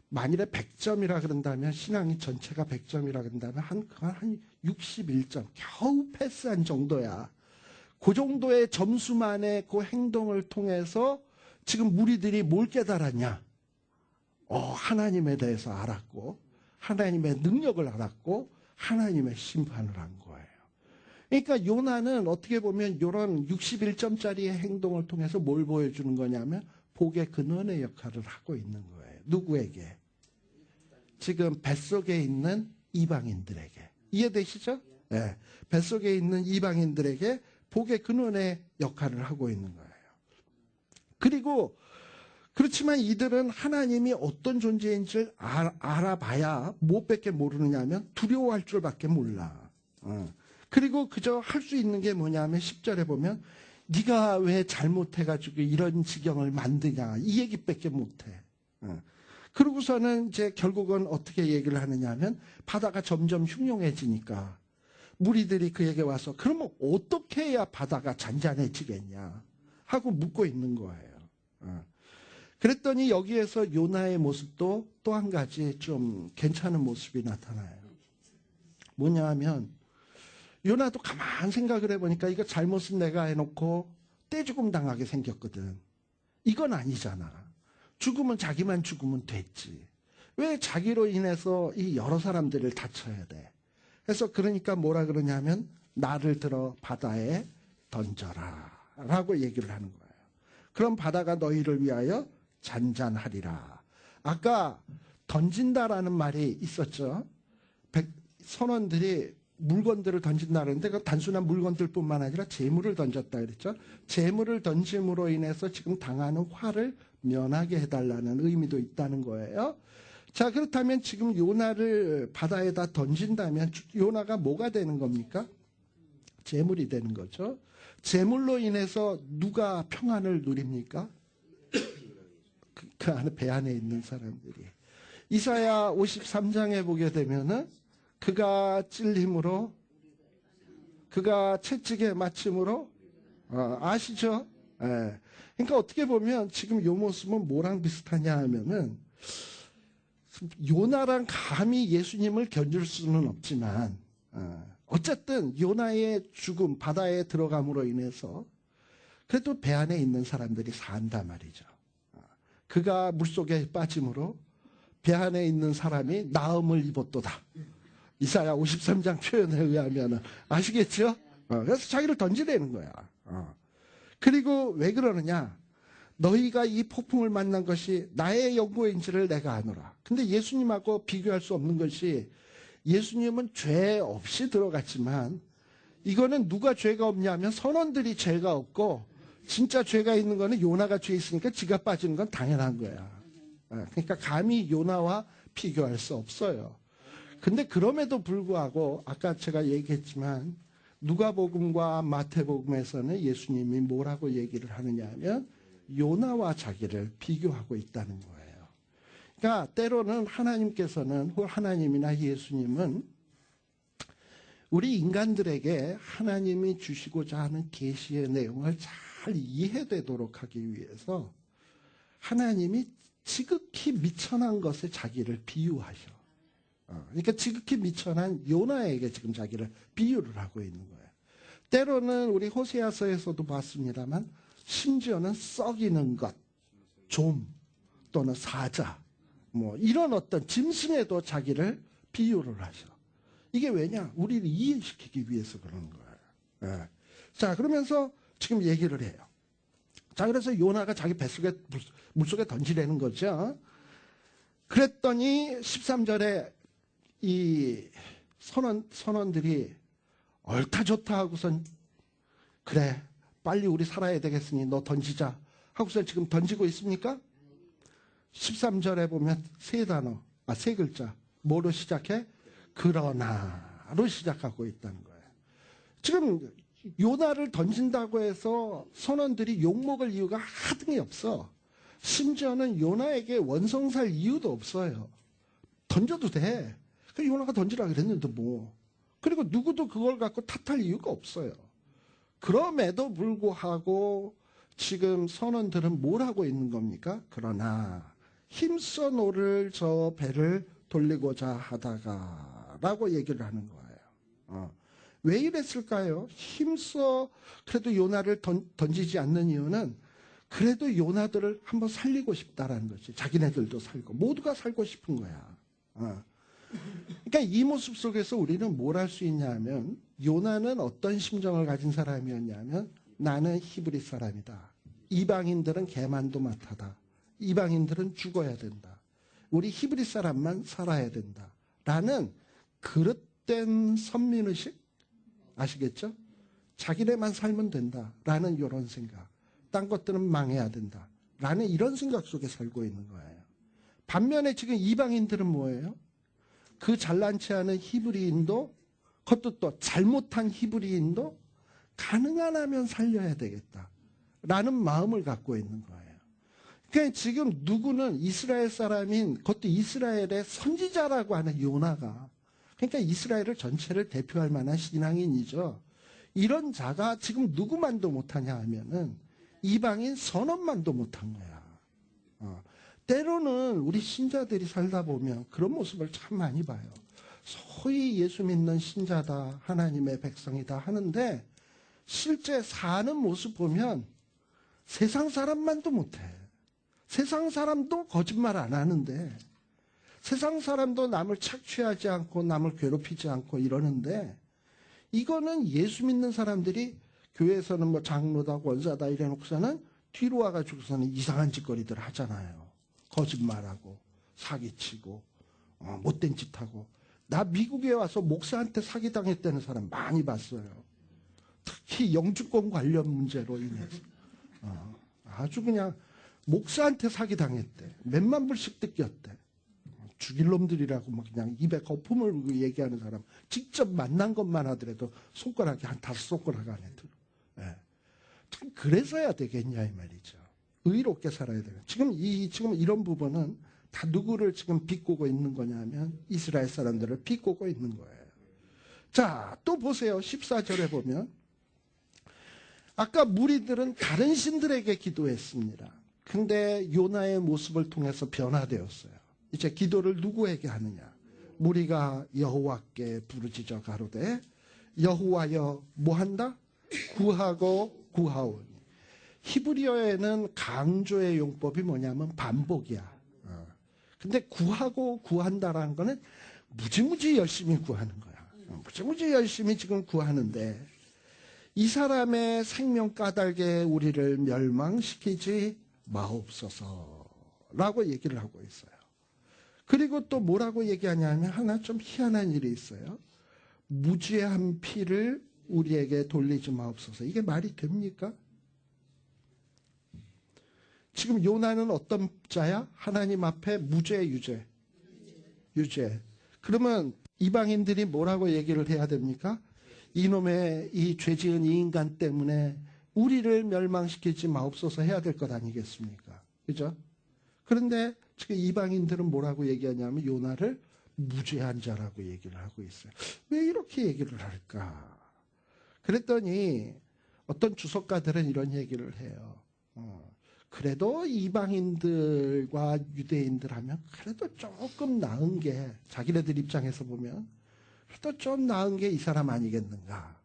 만일에 100점이라 그런다면 신앙이 전체가 100점이라 그런다면 한 61점 겨우 패스한 정도야. 그 정도의 점수만의 그 행동을 통해서 지금 무리들이 뭘 깨달았냐? 하나님에 대해서 알았고 하나님의 능력을 알았고 하나님의 심판을 한 거예요. 그러니까 요나는 어떻게 보면 이런 61점짜리의 행동을 통해서 뭘 보여주는 거냐면 복의 근원의 역할을 하고 있는 거예요. 누구에게? 지금 뱃속에 있는 이방인들에게. 이해되시죠? 네. 뱃속에 있는 이방인들에게 복의 근원의 역할을 하고 있는 거예요. 그리고 그렇지만 이들은 하나님이 어떤 존재인지를 알아봐야 무엇밖에 모르느냐면 두려워할 줄밖에 몰라. 그리고 그저 할 수 있는 게 뭐냐면 10절에 보면 네가 왜 잘못해가지고 이런 지경을 만드냐 이 얘기밖에 못해. 그러고서는 이제 결국은 어떻게 얘기를 하느냐 하면 바다가 점점 흉흉해지니까 무리들이 그에게 와서 그러면 어떻게 해야 바다가 잔잔해지겠냐 하고 묻고 있는 거예요. 그랬더니 여기에서 요나의 모습도 또 한 가지 좀 괜찮은 모습이 나타나요. 뭐냐 하면 요나도 가만 생각을 해보니까 이거 잘못은 내가 해놓고 떼죽음 당하게 생겼거든. 이건 아니잖아. 죽으면 자기만 죽으면 됐지. 왜 자기로 인해서 이 여러 사람들을 다쳐야 돼? 그래서 그러니까 뭐라 그러냐면 나를 들어 바다에 던져라 라고 얘기를 하는 거예요. 그럼 바다가 너희를 위하여 잔잔하리라. 아까 던진다라는 말이 있었죠. 선원들이 물건들을 던진다는데 그 단순한 물건들뿐만 아니라 재물을 던졌다 그랬죠. 재물을 던짐으로 인해서 지금 당하는 화를 면하게 해달라는 의미도 있다는 거예요. 자, 그렇다면 지금 요나를 바다에다 던진다면 요나가 뭐가 되는 겁니까? 재물이 되는 거죠. 재물로 인해서 누가 평안을 누립니까? 그 안에 배 안에 있는 사람들이. 이사야 53장에 보게 되면은 그가 찔림으로 그가 채찍에 맞춤으로 아시죠? 예. 그러니까 어떻게 보면 지금 요 모습은 뭐랑 비슷하냐 하면은 요나랑 감히 예수님을 견줄 수는 없지만 어쨌든 요나의 죽음 바다에 들어감으로 인해서 그래도 배 안에 있는 사람들이 산단 말이죠. 그가 물속에 빠짐으로 배 안에 있는 사람이 나음을 입었도다. 이사야 53장 표현에 의하면 아시겠죠? 그래서 자기를 던지려는 거야. 그리고 왜 그러느냐? 너희가 이 폭풍을 만난 것이 나의 연고인지를 내가 아노라. 근데 예수님하고 비교할 수 없는 것이 예수님은 죄 없이 들어갔지만 이거는 누가 죄가 없냐면 선원들이 죄가 없고 진짜 죄가 있는 거는 요나가 죄 있으니까 지가 빠지는 건 당연한 거야. 그러니까 감히 요나와 비교할 수 없어요. 근데 그럼에도 불구하고 아까 제가 얘기했지만 누가복음과 마태복음에서는 예수님이 뭐라고 얘기를 하느냐 하면 요나와 자기를 비교하고 있다는 거예요. 그러니까 때로는 하나님께서는 하나님이나 예수님은 우리 인간들에게 하나님이 주시고자 하는 계시의 내용을 잘 이해되도록 하기 위해서 하나님이 지극히 미천한 것에 자기를 비유하셔. 그러니까 지극히 미천한 요나에게 지금 자기를 비유를 하고 있는 거예요. 때로는 우리 호세아서에서도 봤습니다만 심지어는 썩이는 것, 좀 또는 사자 뭐 이런 어떤 짐승에도 자기를 비유를 하셔. 이게 왜냐? 우리를 이해시키기 위해서 그러는 거예요. 자, 그러면서 지금 얘기를 해요. 자, 그래서 요나가 자기 뱃속에 물속에 던지려는 거죠. 그랬더니 13절에 이 선원들이 옳다 좋다 하고선 그래 빨리 우리 살아야 되겠으니 너 던지자 하고서 지금 던지고 있습니까? 13절에 보면 세 글자. 뭐로 시작해? 그러나로 시작하고 있다는 거예요. 지금 요나를 던진다고 해서 선원들이 욕먹을 이유가 하등이 없어. 심지어는 요나에게 원성살 이유도 없어요. 던져도 돼. 요나가 던지라 그랬는데 뭐. 그리고 누구도 그걸 갖고 탓할 이유가 없어요. 그럼에도 불구하고 지금 선원들은 뭘 하고 있는 겁니까? 그러나 힘써 노를 저 배를 돌리고자 하다가 라고 얘기를 하는 거예요. 왜 이랬을까요? 힘써 그래도 요나를 던지지 않는 이유는 그래도 요나들을 한번 살리고 싶다라는 거지. 자기네들도 살고 모두가 살고 싶은 거야. 그러니까 이 모습 속에서 우리는 뭘 할 수 있냐면 요나는 어떤 심정을 가진 사람이었냐면 나는 히브리 사람이다. 이방인들은 개만도 못하다. 이방인들은 죽어야 된다. 우리 히브리 사람만 살아야 된다. 라는 그릇된 선민의식? 아시겠죠? 자기네만 살면 된다. 라는 이런 생각. 딴 것들은 망해야 된다. 라는 이런 생각 속에 살고 있는 거예요. 반면에 지금 이방인들은 뭐예요? 그 잘난치 않은 히브리인도 그것도 또 잘못한 히브리인도 가능한 하면 살려야 되겠다. 라는 마음을 갖고 있는 거예요. 그러니까 지금 누구는 이스라엘 사람인 그것도 이스라엘의 선지자라고 하는 요나가 그러니까 이스라엘을 전체를 대표할 만한 신앙인이죠. 이런 자가 지금 누구만도 못하냐 하면은 이방인 선원만도 못한 거야. 때로는 우리 신자들이 살다 보면 그런 모습을 참 많이 봐요. 소위 예수 믿는 신자다, 하나님의 백성이다 하는데 실제 사는 모습 보면 세상 사람만도 못해. 세상 사람도 거짓말 안 하는데 세상 사람도 남을 착취하지 않고 남을 괴롭히지 않고 이러는데 이거는 예수 믿는 사람들이 교회에서는 뭐 장로다 권사다 이래놓고서는 뒤로 와가지고서는 이상한 짓거리들 하잖아요. 거짓말하고 사기치고 못된 짓하고. 나 미국에 와서 목사한테 사기당했다는 사람 많이 봤어요. 특히 영주권 관련 문제로 인해서 아주 그냥 목사한테 사기당했대. 몇만 불씩 뜯겼대. 죽일 놈들이라고 막 그냥 입에 거품을 물고 얘기하는 사람 직접 만난 것만 하더라도 손가락이 한 5손가락 안에 들어. 예. 참 그래서야 되겠냐 이 말이죠. 의롭게 살아야 돼요. 지금 이런 부분은 다 누구를 지금 비꼬고 있는 거냐면 이스라엘 사람들을 비꼬고 있는 거예요. 자, 또 보세요. 14절에 보면 아까 무리들은 다른 신들에게 기도했습니다. 근데 요나의 모습을 통해서 변화되었어요. 이제 기도를 누구에게 하느냐? 무리가 여호와께 부르짖어 가로되 여호와여 뭐한다? 구하고 구하오니. 히브리어에는 강조의 용법이 뭐냐면 반복이야. 근데 구하고 구한다라는 거는 무지무지 열심히 구하는 거야. 무지무지 열심히 지금 구하는데 이 사람의 생명 까닭에 우리를 멸망시키지 마옵소서라고 얘기를 하고 있어요. 그리고 또 뭐라고 얘기하냐면 하나 좀 희한한 일이 있어요. 무죄한 피를 우리에게 돌리지 마옵소서. 이게 말이 됩니까? 지금 요나는 어떤 자야? 하나님 앞에 무죄, 유죄. 유죄. 그러면 이방인들이 뭐라고 얘기를 해야 됩니까? 이놈의 이 죄지은 이 인간 때문에 우리를 멸망시키지 마옵소서 해야 될 것 아니겠습니까? 그죠? 그런데 지금 이방인들은 뭐라고 얘기하냐면 요나를 무죄한 자라고 얘기를 하고 있어요. 왜 이렇게 얘기를 할까? 그랬더니 어떤 주석가들은 이런 얘기를 해요. 그래도 이방인들과 유대인들 하면 그래도 조금 나은 게 자기네들 입장에서 보면 그래도 좀 나은 게 이 사람 아니겠는가.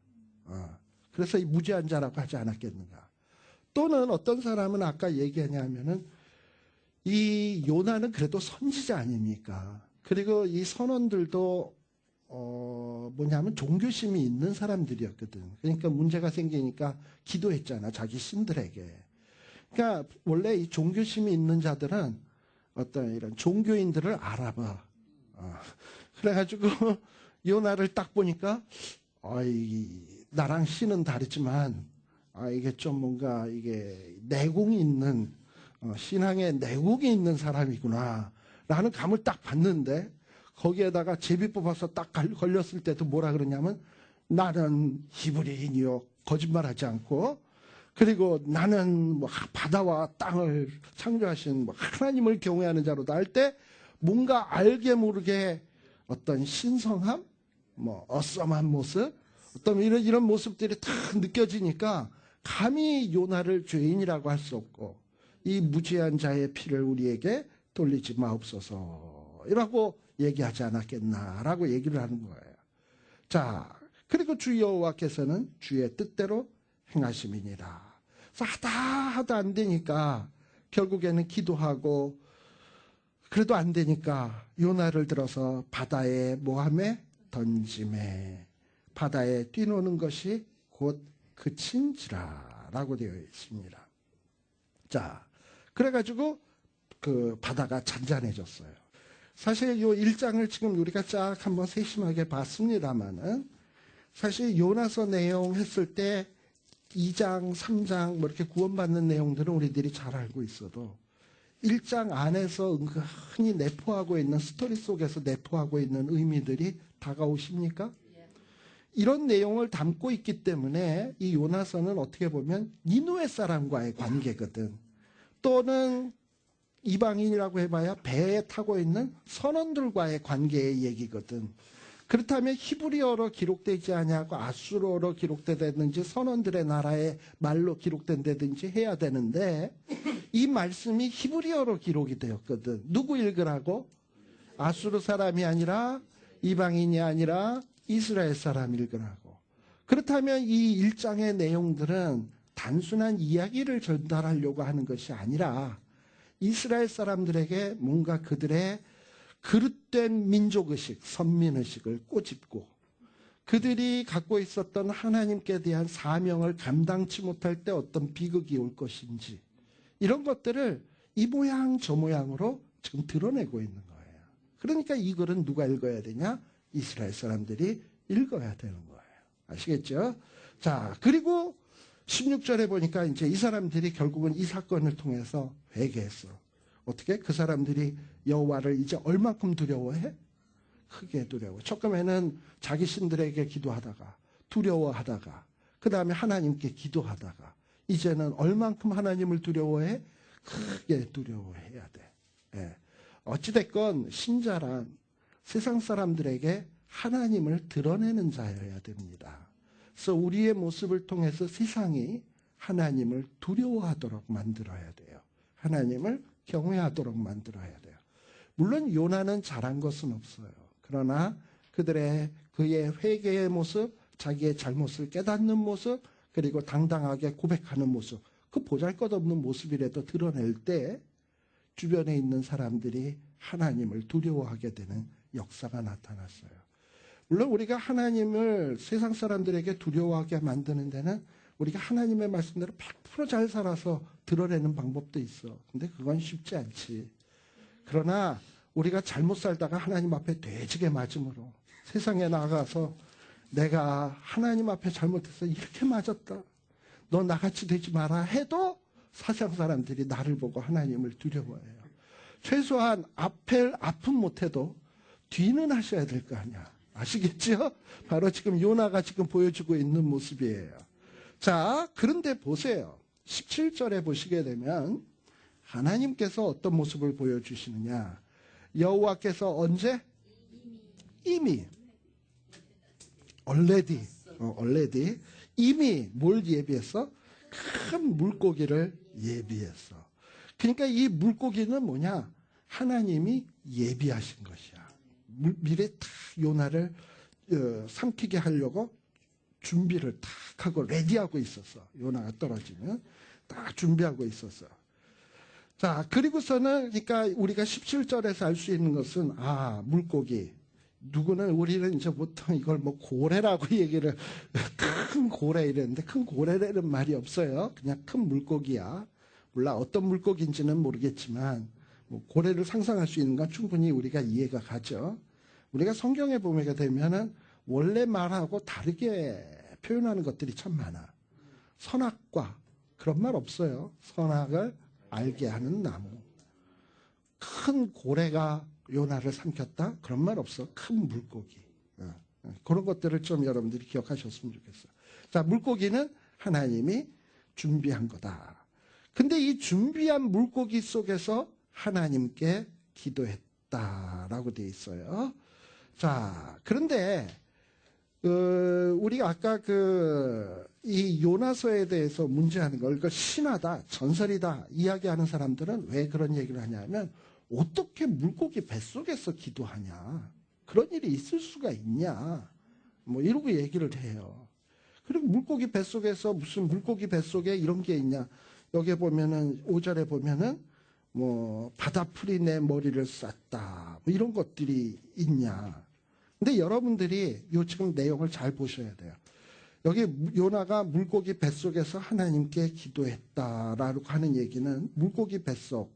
그래서 이 무죄한 자라고 하지 않았겠는가. 또는 어떤 사람은 아까 얘기하냐면은 이 요나는 그래도 선지자 아닙니까? 그리고 이 선원들도 뭐냐면 종교심이 있는 사람들이었거든. 그러니까 문제가 생기니까 기도했잖아. 자기 신들에게. 그러니까 원래 이 종교심이 있는 자들은 어떤 이런 종교인들을 알아봐. 그래가지고 요나를 딱 보니까 나랑 신은 다르지만 이게 좀 뭔가 이게 내공이 있는 신앙에 내공이 있는 사람이구나 라는 감을 딱 받는데 거기에다가 제비 뽑아서 딱 걸렸을 때도 뭐라 그러냐면 나는 히브리인이요 거짓말하지 않고 그리고 나는 뭐 바다와 땅을 창조하신 뭐 하나님을 경외하는 자로다 할 때 뭔가 알게 모르게 어떤 신성함, 뭐 어썸한 모습, 어떤 이런 모습들이 다 느껴지니까 감히 요나를 죄인이라고 할 수 없고 이 무죄한 자의 피를 우리에게 돌리지 마옵소서 이라고 얘기하지 않았겠나라고 얘기를 하는 거예요. 자, 그리고 주 여호와께서는 주의 뜻대로 행하심이니라. 하다 안 되니까 결국에는 기도하고 그래도 안 되니까 요나를 들어서 바다에 모함에 던짐에 바다에 뛰노는 것이 곧 그친지라라고 되어 있습니다. 자, 그래가지고 그 바다가 잔잔해졌어요. 사실 요 1장을 지금 우리가 쫙 한번 세심하게 봤습니다만은 사실 요나서 내용 했을 때 2장, 3장 뭐 이렇게 구원받는 내용들은 우리들이 잘 알고 있어도 1장 안에서 흔히 내포하고 있는 스토리 속에서 내포하고 있는 의미들이 다가오십니까? 이런 내용을 담고 있기 때문에 이 요나서는 어떻게 보면 니느웨 사람과의 관계거든. 또는 이방인이라고 해봐야 배에 타고 있는 선원들과의 관계의 얘기거든. 그렇다면 히브리어로 기록되지 아니하고 아수르어로 기록되든지 선원들의 나라의 말로 기록된다든지 해야 되는데 이 말씀이 히브리어로 기록이 되었거든. 누구 읽으라고? 아수르 사람이 아니라 이방인이 아니라 이스라엘 사람 읽으라고. 그렇다면 이 1장의 내용들은 단순한 이야기를 전달하려고 하는 것이 아니라 이스라엘 사람들에게 뭔가 그들의 그릇된 민족의식, 선민의식을 꼬집고 그들이 갖고 있었던 하나님께 대한 사명을 감당치 못할 때 어떤 비극이 올 것인지 이런 것들을 이 모양 저 모양으로 지금 드러내고 있는 거예요. 그러니까 이 글은 누가 읽어야 되냐? 이스라엘 사람들이 읽어야 되는 거예요. 아시겠죠? 자, 그리고 16절에 보니까 이제 이 사람들이 결국은 이 사건을 통해서 회개했어. 어떻게? 그 사람들이 여호와를 이제 얼마큼 두려워해? 크게 두려워. 처음에는 자기 신들에게 기도하다가 두려워하다가 그 다음에 하나님께 기도하다가 이제는 얼만큼 하나님을 두려워해? 크게 두려워해야 돼. 예. 어찌됐건 신자란 세상 사람들에게 하나님을 드러내는 자여야 됩니다. 그래서 우리의 모습을 통해서 세상이 하나님을 두려워하도록 만들어야 돼요. 하나님을 경외하도록 만들어야 돼요. 물론 요나는 잘한 것은 없어요. 그러나 그의 회개의 모습, 자기의 잘못을 깨닫는 모습, 그리고 당당하게 고백하는 모습, 그 보잘것없는 모습이라도 드러낼 때 주변에 있는 사람들이 하나님을 두려워하게 되는 역사가 나타났어요. 물론 우리가 하나님을 세상 사람들에게 두려워하게 만드는 데는 우리가 하나님의 말씀대로 100% 잘 살아서 드러내는 방법도 있어. 근데 그건 쉽지 않지. 그러나 우리가 잘못 살다가 하나님 앞에 돼지게 맞음으로 세상에 나가서 내가 하나님 앞에 잘못해서 이렇게 맞았다. 너 나같이 되지 마라 해도 세상 사람들이 나를 보고 하나님을 두려워해요. 최소한 앞을 아픔 못해도 뒤는 하셔야 될 거 아니야. 아시겠죠? 바로 지금 요나가 지금 보여주고 있는 모습이에요. 자, 그런데 보세요. 17절에 보시게 되면 하나님께서 어떤 모습을 보여주시느냐. 여호와께서 언제? 이미. already. 이미 뭘 예비했어? 큰 물고기를 예비했어. 그러니까 이 물고기는 뭐냐? 하나님이 예비하신 것이야. 미래 탁 요나를 삼키게 하려고 준비를 탁 하고 레디하고 있었어. 요나가 떨어지면 딱 준비하고 있었어. 자, 그리고서는 그러니까 우리가 17절에서 알 수 있는 것은 물고기. 우리는 이제 보통 이걸 뭐 고래라고 얘기를 큰 고래 이랬는데 큰 고래라는 말이 없어요. 그냥 큰 물고기야. 몰라 어떤 물고기인지는 모르겠지만 뭐 고래를 상상할 수 있는 건 충분히 우리가 이해가 가죠. 우리가 성경에 보게 되면은 원래 말하고 다르게 표현하는 것들이 참 많아. 선악과 그런 말 없어요. 선악을 알게 하는 나무. 큰 고래가 요나를 삼켰다? 그런 말 없어. 큰 물고기. 그런 것들을 좀 여러분들이 기억하셨으면 좋겠어요. 자, 물고기는 하나님이 준비한 거다. 근데 이 준비한 물고기 속에서 하나님께 기도했다라고 되어 있어요. 자, 그런데 우리가 아까 이 요나서에 대해서 문제하는 걸, 그러니까 신화다, 전설이다 이야기하는 사람들은 왜 그런 얘기를 하냐면, 어떻게 물고기 뱃속에서 기도하냐, 그런 일이 있을 수가 있냐, 뭐 이러고 얘기를 해요. 그리고 물고기 뱃속에서 무슨 물고기 뱃속에 이런 게 있냐, 여기 보면은 5절에 보면은 뭐 바다풀이 내 머리를 쌌다, 뭐 이런 것들이 있냐. 근데 여러분들이 요 지금 내용을 잘 보셔야 돼요. 여기 요나가 물고기 뱃속에서 하나님께 기도했다라고 하는 얘기는 물고기 뱃속,